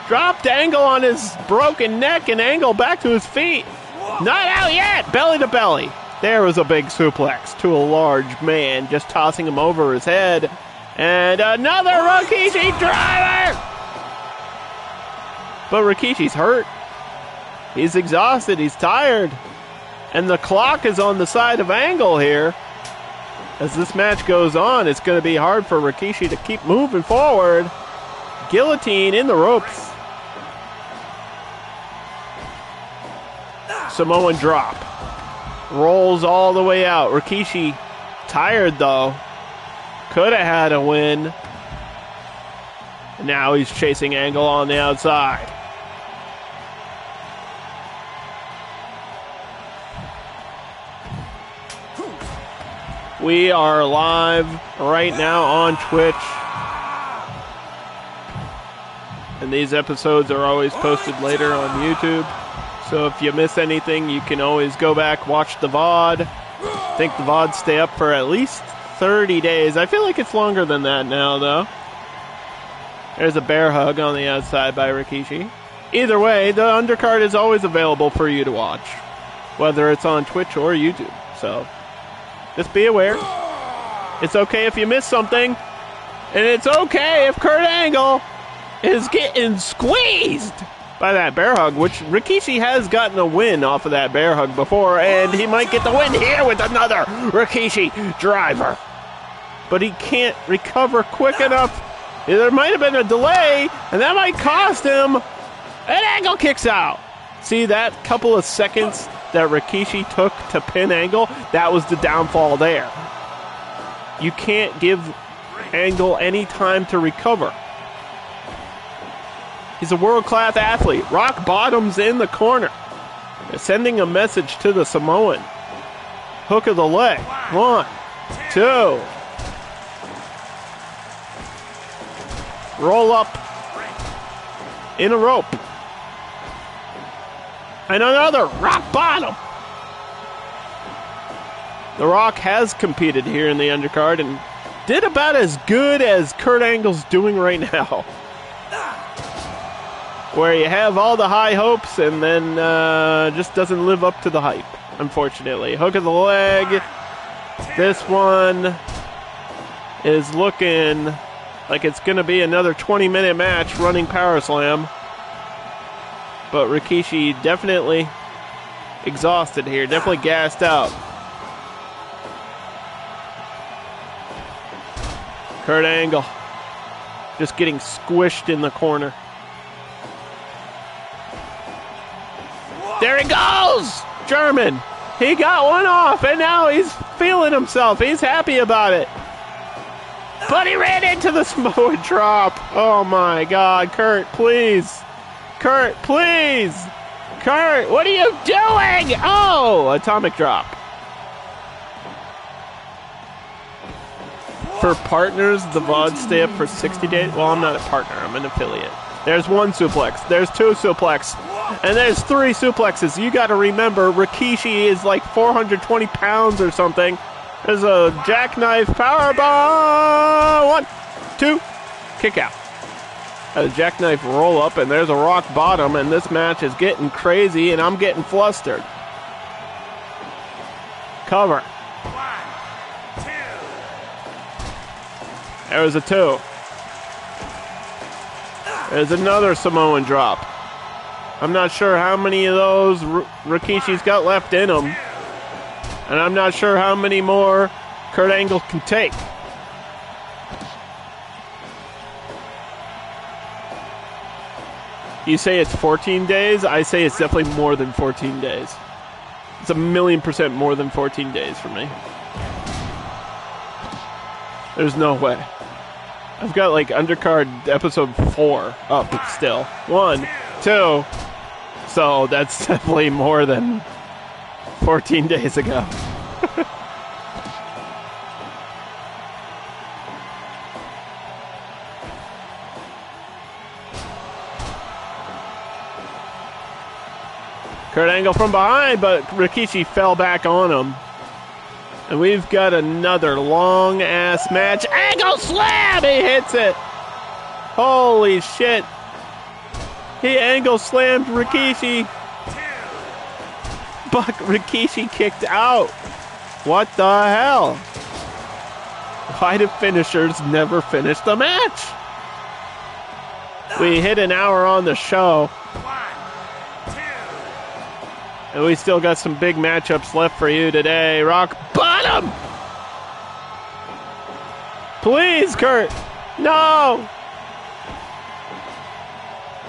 Dropped Angle on his broken neck and Angle back to his feet. Not out yet! Belly to belly. There was a big suplex to a large man, just tossing him over his head. And another Rikishi driver! But Rikishi's hurt. He's exhausted. He's tired. And the clock is on the side of Angle here. As this match goes on, it's going to be hard for Rikishi to keep moving forward. Guillotine in the ropes. Samoan drop. Rolls all the way out. Rikishi tired, though. Could have had a win. Now he's chasing Angle on the outside. We are live right now on Twitch. And these episodes are always posted later on YouTube. So if you miss anything, you can always go back, watch the VOD. I think the VODs stay up for at least 30 days. I feel like it's longer than that now, though. There's a bear hug on the outside by Rikishi. Either way, the undercard is always available for you to watch, whether it's on Twitch or YouTube. So just be aware. It's okay if you miss something. And it's okay if Kurt Angle is getting squeezed by that bear hug, which Rikishi has gotten a win off of that bear hug before, and he might get the win here with another Rikishi driver. But he can't recover quick enough. There might have been a delay, and that might cost him. And Angle kicks out. See that couple of seconds that Rikishi took to pin Angle? That was the downfall there. You can't give Angle any time to recover. He's a world-class athlete. Rock bottoms in the corner. Sending a message to the Samoan. Hook of the leg. 1, 2. Roll up in a rope. And another rock bottom. The Rock has competed here in the undercard and did about as good as Kurt Angle's doing right now. Where you have all the high hopes and then just doesn't live up to the hype, unfortunately. Hook of the leg. This one is looking like it's going to be another 20-minute match running power slam. But Rikishi definitely exhausted here, definitely gassed out. Kurt Angle just getting squished in the corner. There he goes! German. He got one off, and now he's feeling himself. He's happy about it. But he ran into the Samoan drop. Oh, my God. Kurt, please. Kurt, please. Kurt, what are you doing? Oh, atomic drop. For partners, the VODs stay up for 60 days. Well, I'm not a partner. I'm an affiliate. There's one suplex. There's two suplex. And there's three suplexes. You got to remember, Rikishi is like 420 pounds or something. There's a jackknife powerbomb. 1, 2, kick out. A jackknife roll up, and there's a rock bottom, and this match is getting crazy, and I'm getting flustered. Cover. 1, 2. There's a 2. There's another Samoan drop. I'm not sure how many of those Rikishi's got left in him. And I'm not sure how many more Kurt Angle can take. You say it's 14 days? I say it's definitely more than 14 days. It's 1,000,000% more than 14 days for me. There's no way. I've got like Undercard episode 4 up still. 1, 2. So that's definitely more than 14 days ago. Kurt Angle from behind, but Rikishi fell back on him. And we've got another long-ass match. Angle slam! He hits it! Holy shit. He angle slammed Rikishi. But Rikishi kicked out. What the hell? Why do finishers never finish the match? We hit an hour on the show. And we still got some big matchups left for you today. Rock bottom! Please, Kurt! No!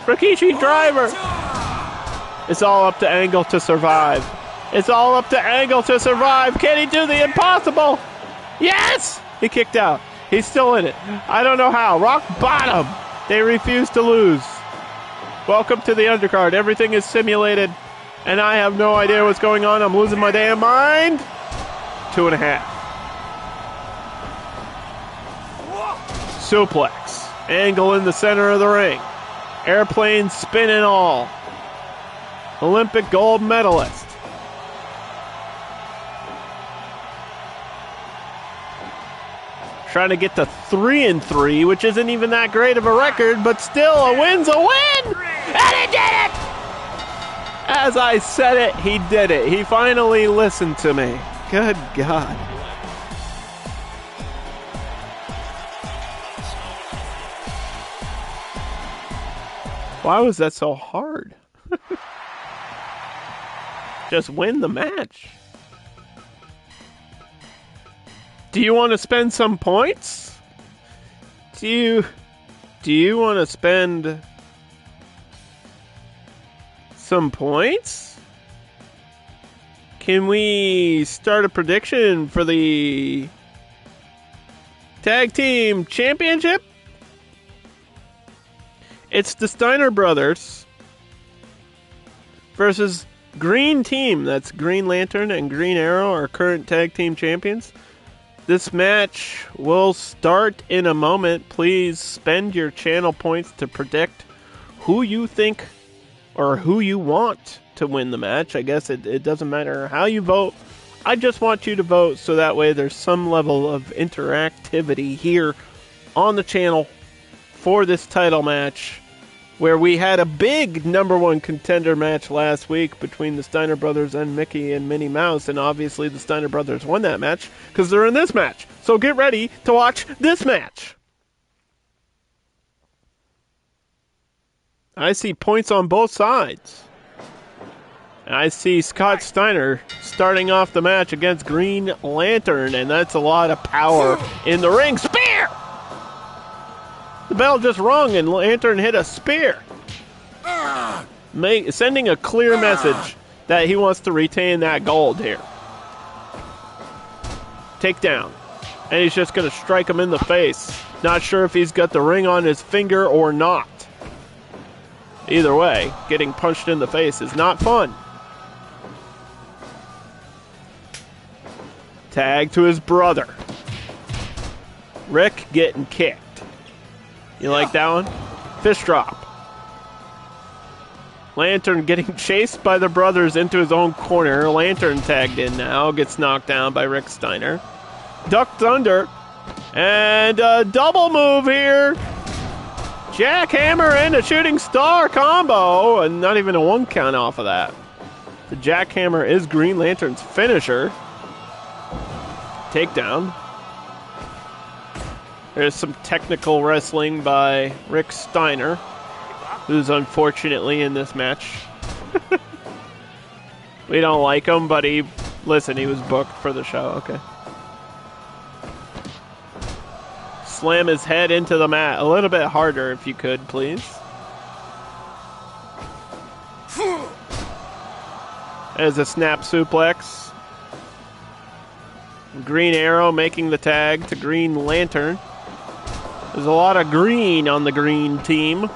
Rikishi driver! It's all up to Angle to survive. It's all up to Angle to survive. Can he do the impossible? Yes! He kicked out. He's still in it. I don't know how. Rock bottom! They refuse to lose. Welcome to the Undercard. Everything is simulated. And I have no idea what's going on. I'm losing my damn mind. 2.5. Suplex. Angle in the center of the ring. Airplane spin and all. Olympic gold medalist. Trying to get to 3-3, which isn't even that great of a record, but still a win's a win! And he did it! As I said it, he did it. He finally listened to me. Good God. Why was that so hard? Just win the match. Do you want to spend some points? Do you want to spend some points? Can we start a prediction for the Tag Team Championship? It's the Steiner brothers versus Green Team. That's Green Lantern and Green Arrow, our current Tag Team Champions. This match will start in a moment. Please spend your channel points to predict who you think or who you want to win the match. I guess it doesn't matter how you vote. I just want you to vote so that way there's some level of interactivity here on the channel for this title match, where we had a big #1 contender match last week between the Steiner brothers and Mickey and Minnie Mouse, and obviously the Steiner brothers won that match because they're in this match. So get ready to watch this match. I see points on both sides. I see Scott Steiner starting off the match against Green Lantern, and that's a lot of power in the ring. Spear! The bell just rung and Lantern hit a spear. Sending a clear message that he wants to retain that gold here. Takedown. And he's just going to strike him in the face. Not sure if he's got the ring on his finger or not. Either way, getting punched in the face is not fun. Tag to his brother. Rick getting kicked. You like that one? Fist drop. Lantern getting chased by the brothers into his own corner. Lantern tagged in now. Gets knocked down by Rick Steiner. Ducked under. And a double move here. Jackhammer and a shooting star combo. And not even a 1 count off of that. The jackhammer is Green Lantern's finisher. Takedown. There's some technical wrestling by Rick Steiner, who's unfortunately in this match. We don't like him, but he was booked for the show. Okay. Slam his head into the mat. A little bit harder if you could, please. There's a snap suplex. Green Arrow making the tag to Green Lantern. There's a lot of green on the green team.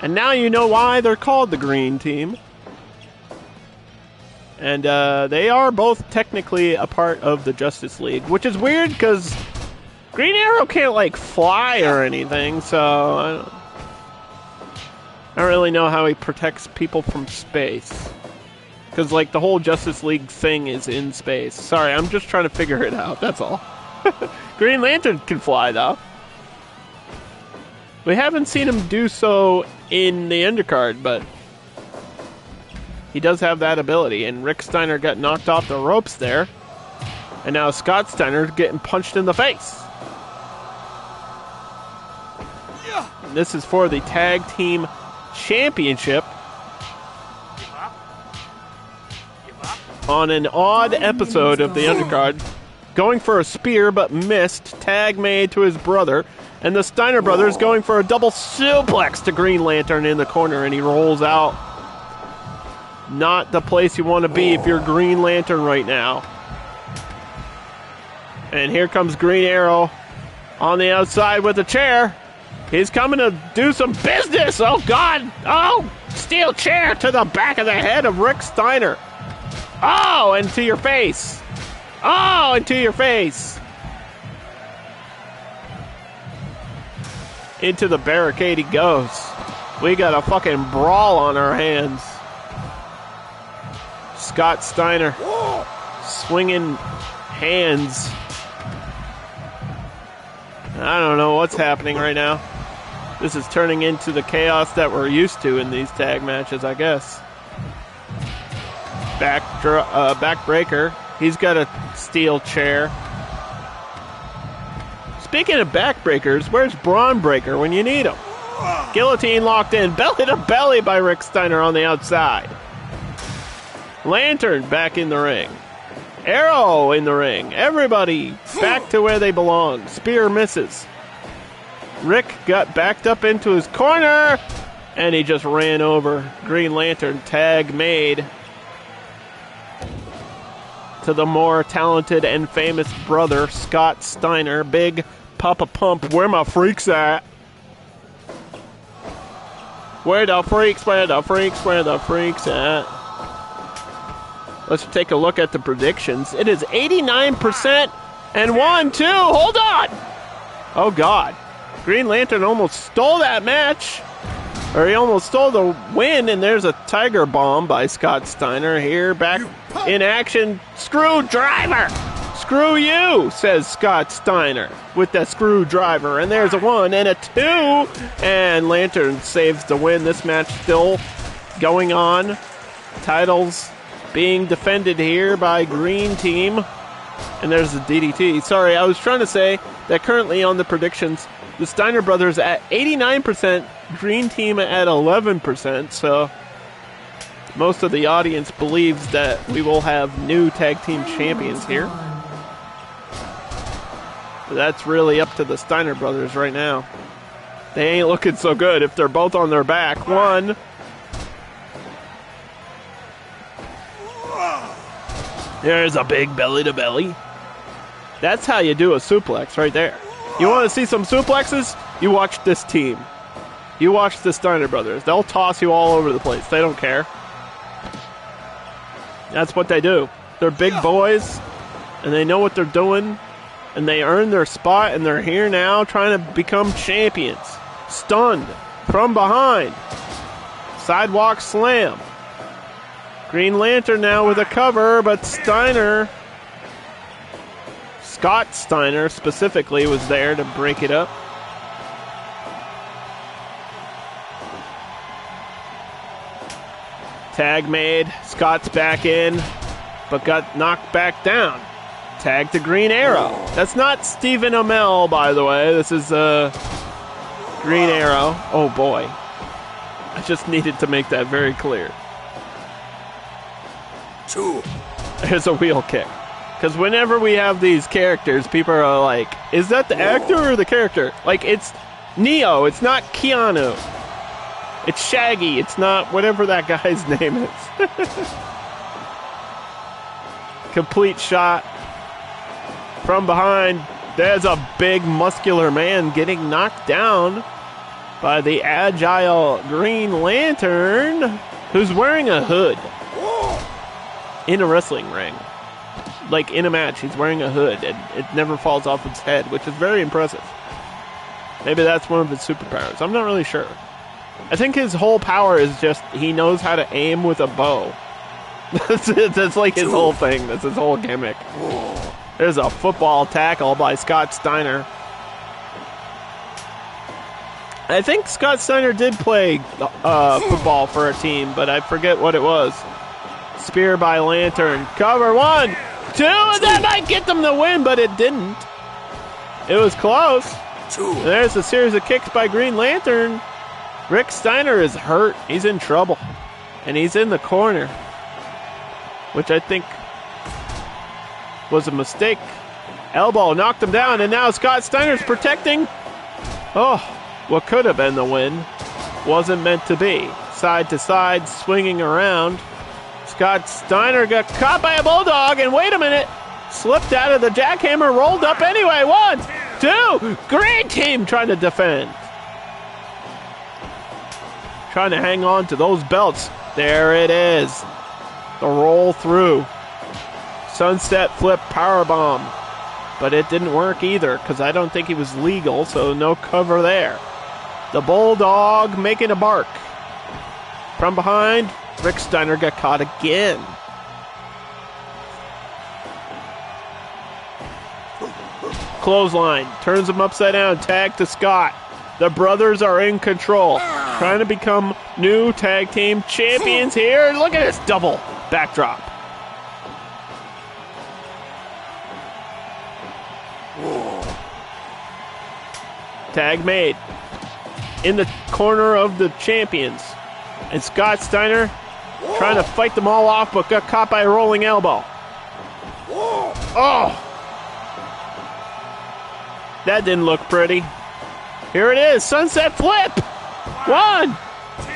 And now you know why they're called the green team. And they are both technically a part of the Justice League, which is weird because Green Arrow can't, like, fly or anything, so I don't really know how he protects people from space. Because, like, the whole Justice League thing is in space. Sorry, I'm just trying to figure it out, that's all. Green Lantern can fly, though. We haven't seen him do so in the undercard, but he does have that ability. And Rick Steiner got knocked off the ropes there. And now Scott Steiner getting punched in the face. And this is for the Tag Team Championship. On an odd episode of the undercard. Going for a spear, but missed. Tag made to his brother. And the Steiner brothers going for a double suplex to Green Lantern in the corner, and he rolls out. Not the place you want to be if you're Green Lantern right now. And here comes Green Arrow on the outside with a chair. He's coming to do some business. Oh, God. Oh, steel chair to the back of the head of Rick Steiner. Oh, and to your face. Oh, and to your face. Into the barricade he goes. We got a fucking brawl on our hands. Scott Steiner swinging hands. I don't know what's happening right now. This is turning into the chaos that we're used to in these tag matches, I guess. Backbreaker. He's got a steel chair. Speaking of backbreakers, where's Braun Breaker when you need him? Guillotine locked in. Belly to belly by Rick Steiner on the outside. Lantern back in the ring. Arrow in the ring. Everybody back to where they belong. Spear misses. Rick got backed up into his corner, and he just ran over Green Lantern. Tag made to the more talented and famous brother, Scott Steiner. Big Papa Pump. Where my freaks at? Where the freaks? Where the freaks? Where the freaks at? Let's take a look at the predictions. It is 89% and 1-2. Hold on. Oh, God. Green Lantern almost stole that match. Or he almost stole the win, and there's a Tiger Bomb by Scott Steiner here. Back in action. Screwdriver. Screw you, says Scott Steiner with the screwdriver. And there's a 1 and a 2. And Lantern saves the win. This match still going on. Titles being defended here by Green Team. And there's the DDT. Sorry, I was trying to say that currently on the predictions, the Steiner brothers at 89%, Green Team at 11%. So most of the audience believes that we will have new tag team champions here. But that's really up to the Steiner brothers right now. They ain't looking so good if they're both on their back. 1. There's a big belly to belly. That's how you do a suplex right there. You want to see some suplexes? You watch this team. You watch the Steiner brothers. They'll toss you all over the place. They don't care. That's what they do. They're big boys, and they know what they're doing. And they earned their spot, and they're here now trying to become champions. Stunned from behind. Sidewalk slam. Green Lantern now with a cover, but Steiner, Scott Steiner specifically, was there to break it up. Tag made. Scott's back in, but got knocked back down. Tag to Green Arrow. That's not Stephen Amell, by the way. This is Green Arrow. Oh boy. I just needed to make that very clear. 2. There's a wheel kick. Because whenever we have these characters, people are like, is that the actor or the character? Like, it's Neo. It's not Keanu. It's Shaggy. It's not whatever that guy's name is. Complete shot. From behind, there's a big muscular man getting knocked down by the agile Green Lantern, who's wearing a hood in a wrestling ring. Like in a match, he's wearing a hood and it never falls off his head, which is very impressive. Maybe that's one of his superpowers. I'm not really sure. I think his whole power is just he knows how to aim with a bow. That's like his whole thing. That's his whole gimmick. There's a football tackle by Scott Steiner. I think Scott Steiner did play football for a team, but I forget what it was. Spear by Lantern. Cover 1, 2, and that might get them the win, but it didn't. It was close. There's a series of kicks by Green Lantern. Rick Steiner is hurt. He's in trouble. And he's in the corner, which I think was a mistake. Elbow knocked him down, and now Scott Steiner's protecting. Oh, what could have been the win wasn't meant to be. Side to side, swinging around. Scott Steiner got caught by a bulldog, and wait a minute, slipped out of the jackhammer, rolled up anyway. 1, 2, great team trying to defend. Trying to hang on to those belts. There it is. The roll through. Sunset flip powerbomb. But it didn't work either because I don't think he was legal, so no cover there. The Bulldog making a bark. From behind, Rick Steiner got caught again. Clothesline. Turns him upside down. Tag to Scott. The brothers are in control. Trying to become new tag team champions here. Look at this double backdrop. Tag made. In the corner of the champions. And Scott Steiner trying to fight them all off, but got caught by a rolling elbow. Oh! That didn't look pretty. Here it is, sunset flip. 1,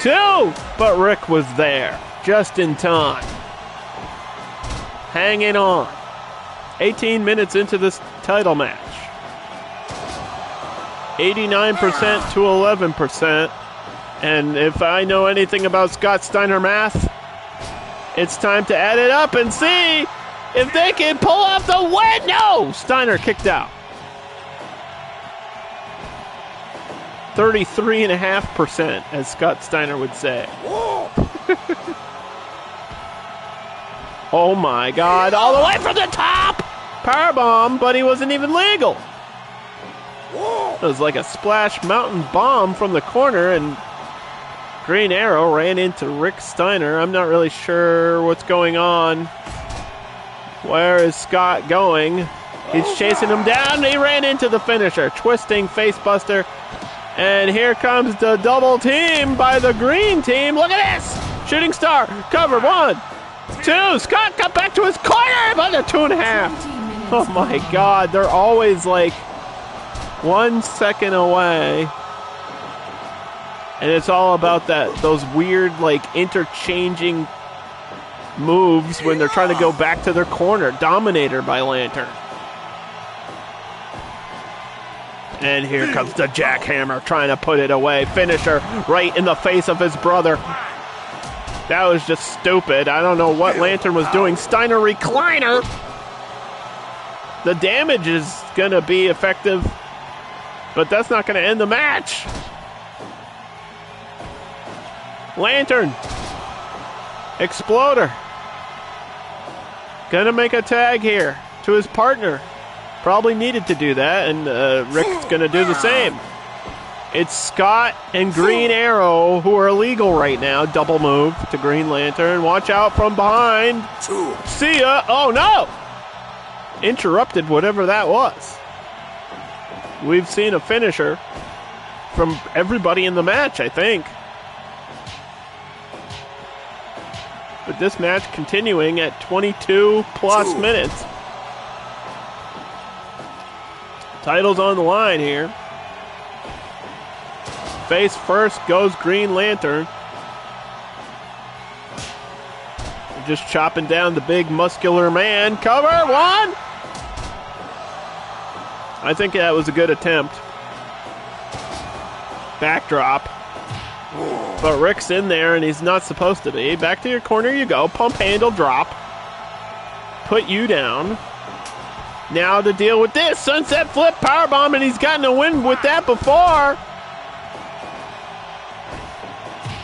2, but Rick was there, just in time. Hanging on. 18 minutes into this title match. 89% to 11%. And if I know anything about Scott Steiner math, it's time to add it up and see if they can pull off the win. No! Steiner kicked out. 33.5%, as Scott Steiner would say. Oh my God, all the way from the top! Powerbomb, but he wasn't even legal. It was like a Splash Mountain bomb from the corner, and Green Arrow ran into Rick Steiner. I'm not really sure what's going on. Where is Scott going? He's chasing him down. He ran into the finisher. Twisting facebuster. And here comes the double team by the green team. Look at this. Shooting star. Cover. 1, 2. Scott got back to his corner. About a 2.5. Oh my God. They're always like 1 second away. And it's all about those weird, like, interchanging moves when they're trying to go back to their corner. Dominator by Lantern. And here comes the jackhammer trying to put it away. Finisher right in the face of his brother. That was just stupid. I don't know what Lantern was doing. Steiner recliner. The damage is going to be effective, but that's not going to end the match. Lantern. Exploder. Gonna make a tag here to his partner. Probably needed to do that, and Rick's gonna do the same. It's Scott and Green Arrow who are illegal right now. Double move to Green Lantern. Watch out from behind. See ya. Oh no! Interrupted whatever that was. We've seen a finisher from everybody in the match, I think. But this match continuing at 22 plus minutes. Title's on the line here. Face first goes Green Lantern. Just chopping down the big muscular man. Cover, one! I think that was a good attempt. Backdrop. But Rick's in there, and he's not supposed to be. Back to your corner you go. Pump handle drop. Put you down. Now to deal with this. Sunset flip powerbomb, and he's gotten a win with that before.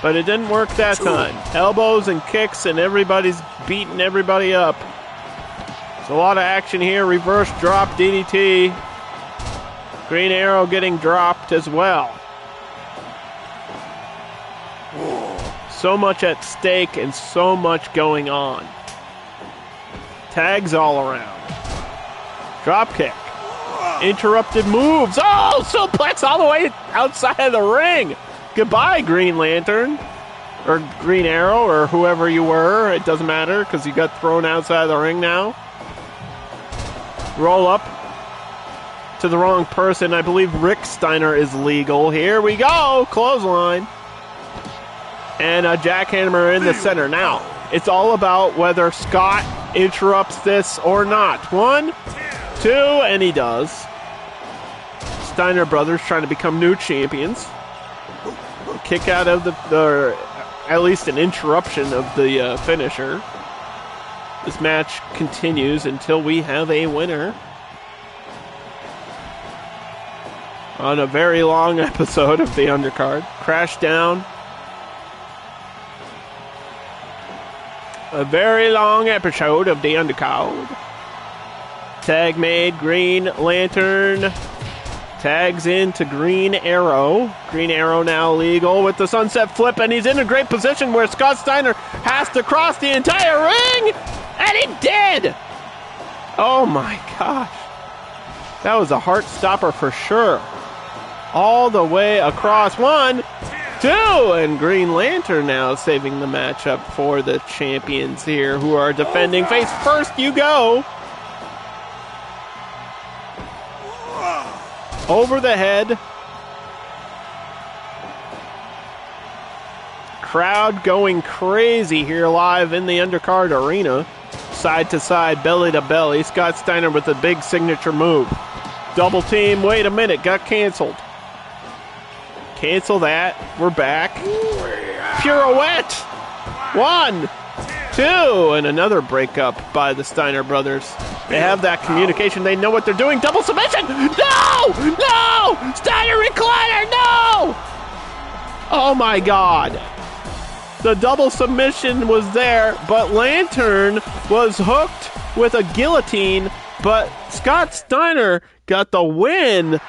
But it didn't work that time. Elbows and kicks, and everybody's beating everybody up. There's a lot of action here. Reverse drop DDT. Green Arrow getting dropped as well. So much at stake and so much going on. Tags all around. Drop kick. Interrupted moves. Oh, suplex all the way outside of the ring. Goodbye, Green Lantern. Or Green Arrow, or whoever you were. It doesn't matter because you got thrown outside of the ring now. Roll up to the wrong person. I believe Rick Steiner is legal. Here we go. Clothesline. And a jackhammer in the center. Now, it's all about whether Scott interrupts this or not. 1, 2, and he does. Steiner brothers trying to become new champions. Kick out of the at least an interruption of the finisher. This match continues until we have a winner. On a very long episode of the Undercard. Crash down. A very long episode of the Undercard. Tag made. Green Lantern tags into Green Arrow. Green Arrow now legal with the sunset flip, and he's in a great position where Scott Steiner has to cross the entire ring, and he did! Oh my gosh. That was a heart stopper for sure. All the way across. 1, 2, and Green Lantern now saving the matchup for the champions here who are defending. Face first you go. Over the head. Crowd going crazy here live in the Undercard arena. Side to side, belly to belly. Scott Steiner with a big signature move. Double team, wait a minute, got canceled. Cancel that. We're back. Pirouette. 1, 2, and another breakup by the Steiner brothers. They have that communication. They know what they're doing. Double submission. No! No! Steiner recliner. No! Oh my God. The double submission was there, but Lantern was hooked with a guillotine, but Scott Steiner got the win.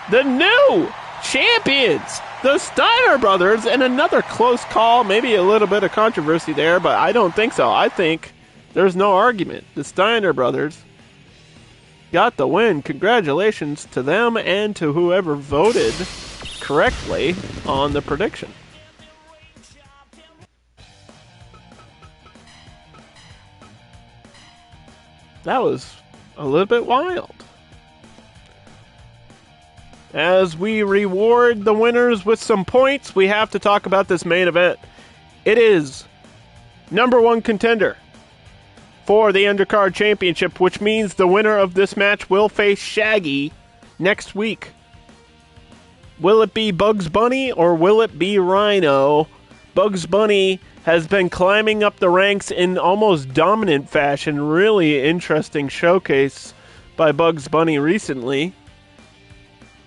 The new champions, the Steiner brothers, and another close call, maybe a little bit of controversy there, but I don't think so. I think there's no argument. The Steiner brothers got the win. Congratulations to them and to whoever voted correctly on the prediction. That was a little bit wild. As we reward the winners with some points, we have to talk about this main event. It is number 1 contender for the Undercard Championship, which means the winner of this match will face Shaggy next week. Will it be Bugs Bunny or will it be Rhino? Bugs Bunny has been climbing up the ranks in almost dominant fashion. Really interesting showcase by Bugs Bunny recently.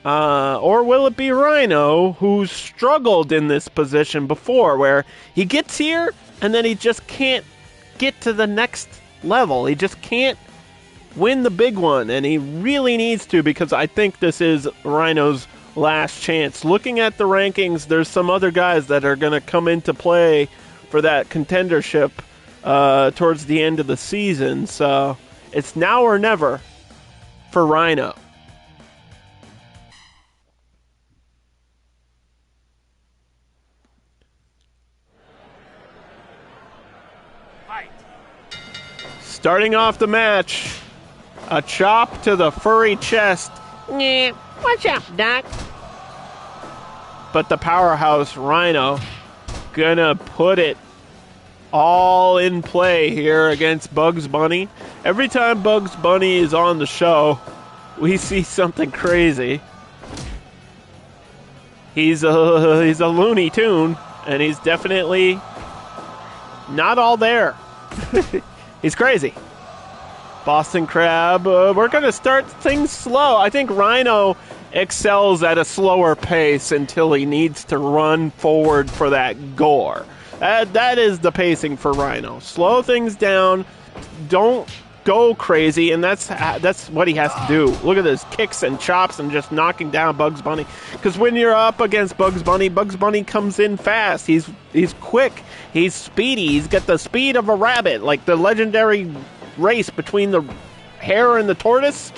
Or will it be Rhino, who's struggled in this position before, where he gets here and then he just can't get to the next level. He just can't win the big one, and he really needs to, because I think this is Rhino's last chance. Looking at the rankings, there's some other guys that are going to come into play for that contendership towards the end of the season, so it's now or never for Rhino. Fight. Starting off the match, a chop to the furry chest. Yeah, what's up, Doc? But the powerhouse Rhino gonna put it all in play here against Bugs Bunny. Every time Bugs Bunny is on the show, we see something crazy. He's a Looney Tune, and he's definitely not all there. He's crazy. Boston Crab, we're going to start things slow. I think Rhino excels at a slower pace until he needs to run forward for that gore. That is the pacing for Rhino. Slow things down. Don't go crazy, and that's what he has to do. Look at this, kicks and chops and just knocking down Bugs Bunny. Because when you're up against Bugs Bunny comes in fast. He's quick. He's speedy. He's got the speed of a rabbit, like the legendary race between the hare and the tortoise.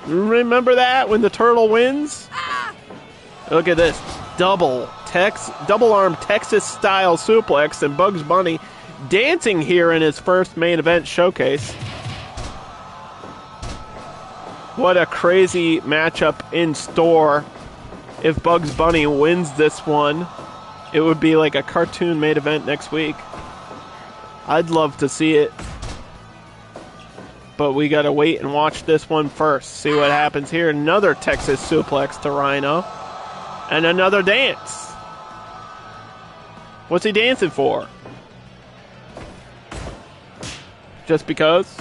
Remember that when the turtle wins? Look at this double arm Texas style suplex, and Bugs Bunny dancing here in his first main event showcase. What a crazy matchup in store. If Bugs Bunny wins this one, it would be like a cartoon main event next week. I'd love to see it. But we gotta wait and watch this one first. See what happens here. Another Texas suplex to Rhino. And another dance. What's he dancing for? Just because?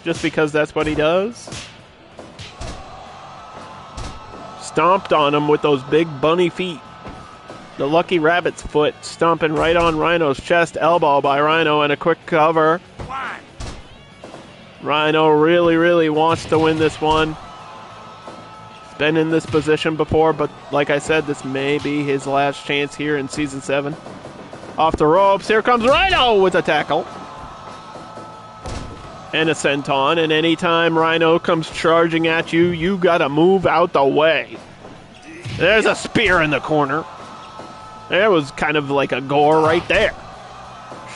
Just because that's what he does? Stomped on him with those big bunny feet. The lucky rabbit's foot stomping right on Rhino's chest. Elbow by Rhino and a quick cover. One. Rhino really wants to win this one. He's been in this position before, but like I said, this may be his last chance here in Season 7. Off the ropes, here comes Rhino with a tackle. And a senton, and anytime Rhino comes charging at you, you gotta move out the way. There's a spear in the corner. There was kind of like a gore right there.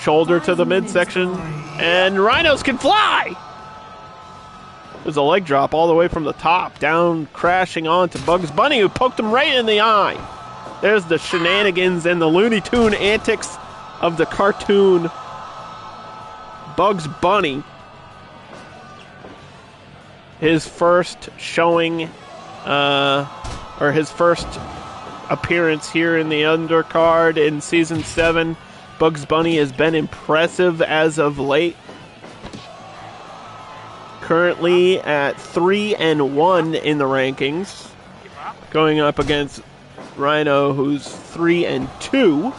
Shoulder to the midsection, and Rhinos can fly! There's a leg drop all the way from the top, down crashing onto Bugs Bunny, who poked him right in the eye. There's the shenanigans and the Looney Tune antics of the cartoon Bugs Bunny. His first showing, or his first appearance here in the Undercard in Season 7. Bugs Bunny has been impressive as of late. Currently at 3-1 in the rankings. Going up against Rhino, who's 3-2.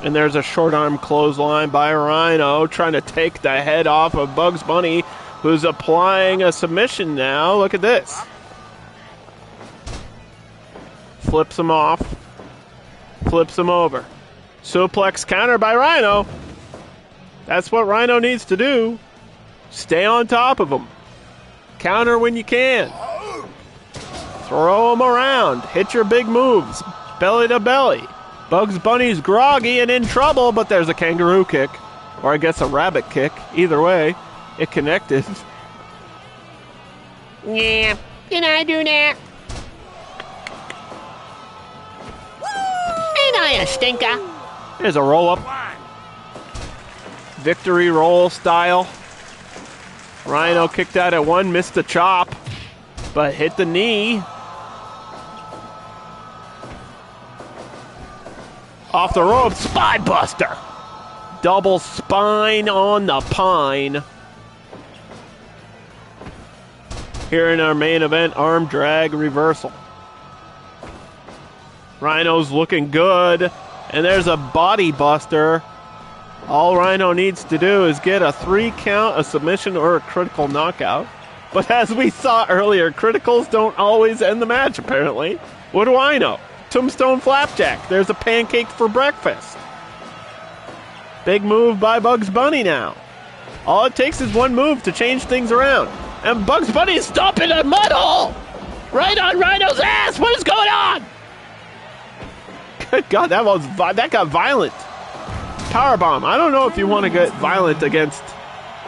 And there's a short arm clothesline by Rhino, trying to take the head off of Bugs Bunny, who's applying a submission now. Look at this. Flips him off. Flips him over. Suplex counter by Rhino. That's what Rhino needs to do. Stay on top of him. Counter when you can. Throw him around. Hit your big moves. Belly to belly. Bugs Bunny's groggy and in trouble, but there's a kangaroo kick. Or I guess a rabbit kick. Either way, it connected. Yeah, can I do that? Ain't I a stinker? There's a roll-up. Victory roll style. Rhino kicked out at one, missed the chop, but hit the knee. Off the rope, spine buster. Double spine on the pine. here in our main event arm drag reversal. Rhino's looking good, and there's a body buster. All Rhino needs to do is get a 3 count, a submission, or a critical knockout. But as we saw earlier, criticals don't always end the match, apparently. What do I know? Tombstone Flapjack. There's a pancake for breakfast. Big move by Bugs Bunny now. All it takes is one move to change things around. And Bugs Bunny is stomping a mud hole! Right on Rhino's ass! What is going on? Good God, that got violent. Powerbomb. I don't know if you want to get violent against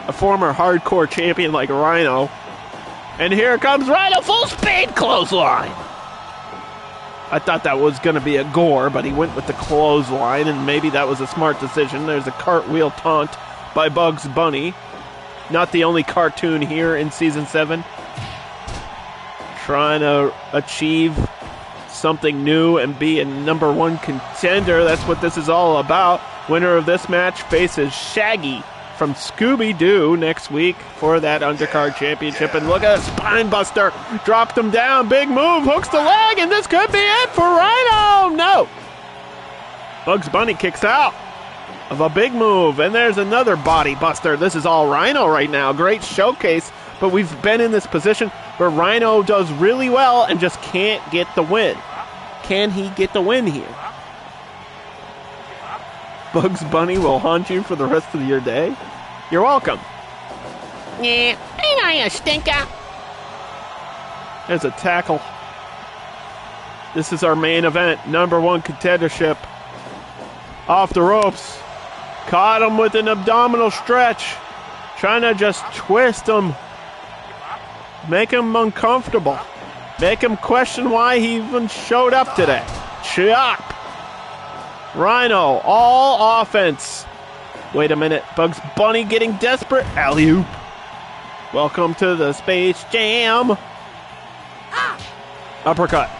a former hardcore champion like Rhino. And here comes Rhino, full speed clothesline. I thought that was going to be a gore, but he went with the clothesline, and maybe that was a smart decision. There's a cartwheel taunt by Bugs Bunny. Not the only cartoon here in Season 7. Trying to achieve something new and be a number 1 contender. That's what this is all about. Winner of this match faces Shaggy from Scooby-Doo next week for that Undercard Championship. And look at a spine buster. Dropped him down. Big move. Hooks the leg. And this could be it for Rhino. No. Bugs Bunny kicks out of a big move. And there's another body buster. This is all Rhino right now. Great showcase. But we've been in this position where Rhino does really well and just can't get the win. Can he get the win here? Bugs Bunny will haunt you for the rest of your day. You're welcome. Yeah, ain't I a stinker? There's a tackle. This is our main event, number 1 contendership. Off the ropes. Caught him with an abdominal stretch. Trying to just twist him. Make him uncomfortable. Make him question why he even showed up today. Chop. Rhino, all offense. Wait a minute. Bugs Bunny getting desperate. Alley-oop. Welcome to the Space Jam. Uppercut.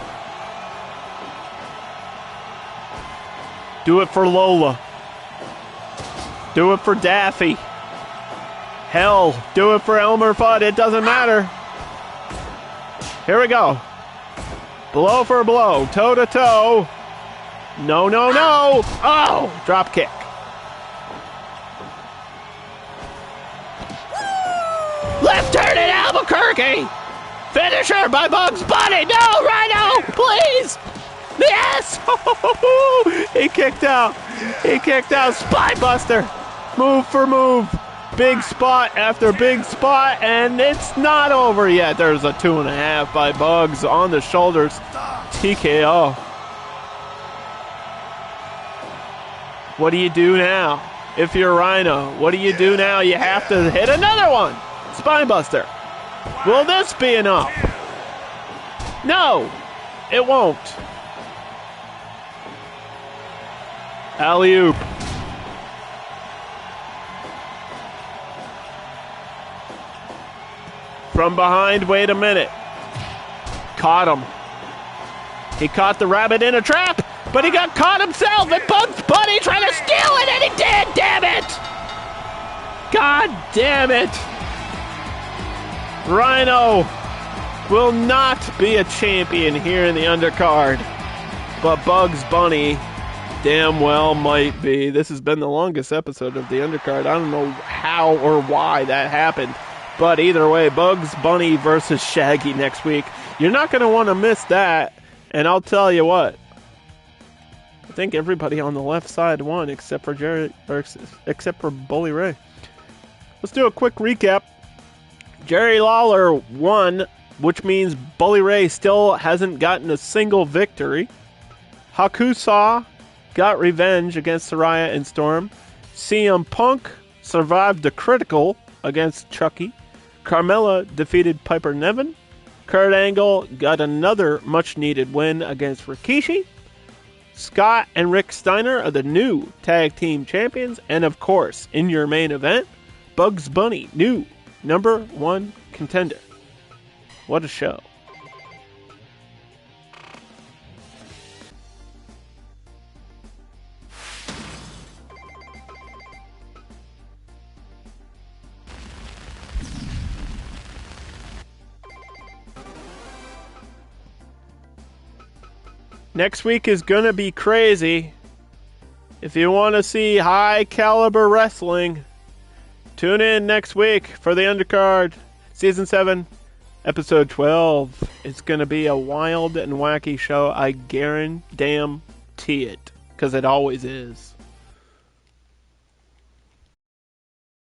Do it for Lola. Do it for Daffy. Hell, do it for Elmer Fudd. It doesn't matter. Here we go. Blow for blow. Toe to toe. No, no, no. Oh, drop kick. Left turn in Albuquerque. Finisher by Bugs Bunny. No, Rhino, please. Yes. He kicked out. He kicked out. Spine buster. Move for move. Big spot after big spot, and it's not over yet. There's a 2.5 by Bugs on the shoulders. TKO. What do you do now? If you're Rhino, what do you do now? You have to hit another one. Spinebuster. Will this be enough? No, it won't. Alley-oop. From behind, wait a minute. Caught him. He caught the rabbit in a trap, but he got caught himself, and Bugs Bunny trying to steal it, and he did, damn it! God damn it! Rhino will not be a champion here in the undercard, but Bugs Bunny damn well might be. This has been the longest episode of the undercard. I don't know how or why that happened, but either way, Bugs Bunny versus Shaggy next week. You're not going to want to miss that. And I'll tell you what, I think everybody on the left side won except for except for Bully Ray. Let's do a quick recap. Jerry Lawler won, which means Bully Ray still hasn't gotten a single victory. Hakusaw got revenge against Saraya and Storm. CM Punk survived the critical against Chucky. Carmella defeated Piper Niven. Kurt Angle got another much-needed win against Rikishi. Scott and Rick Steiner are the new tag team champions. And of course, in your main event, Bugs Bunny, new number 1 contender. What a show. Next week is going to be crazy. If you want to see high caliber wrestling, tune in next week for the Undercard, Season 7, Episode 12. It's going to be a wild and wacky show. I guarantee it, because it always is.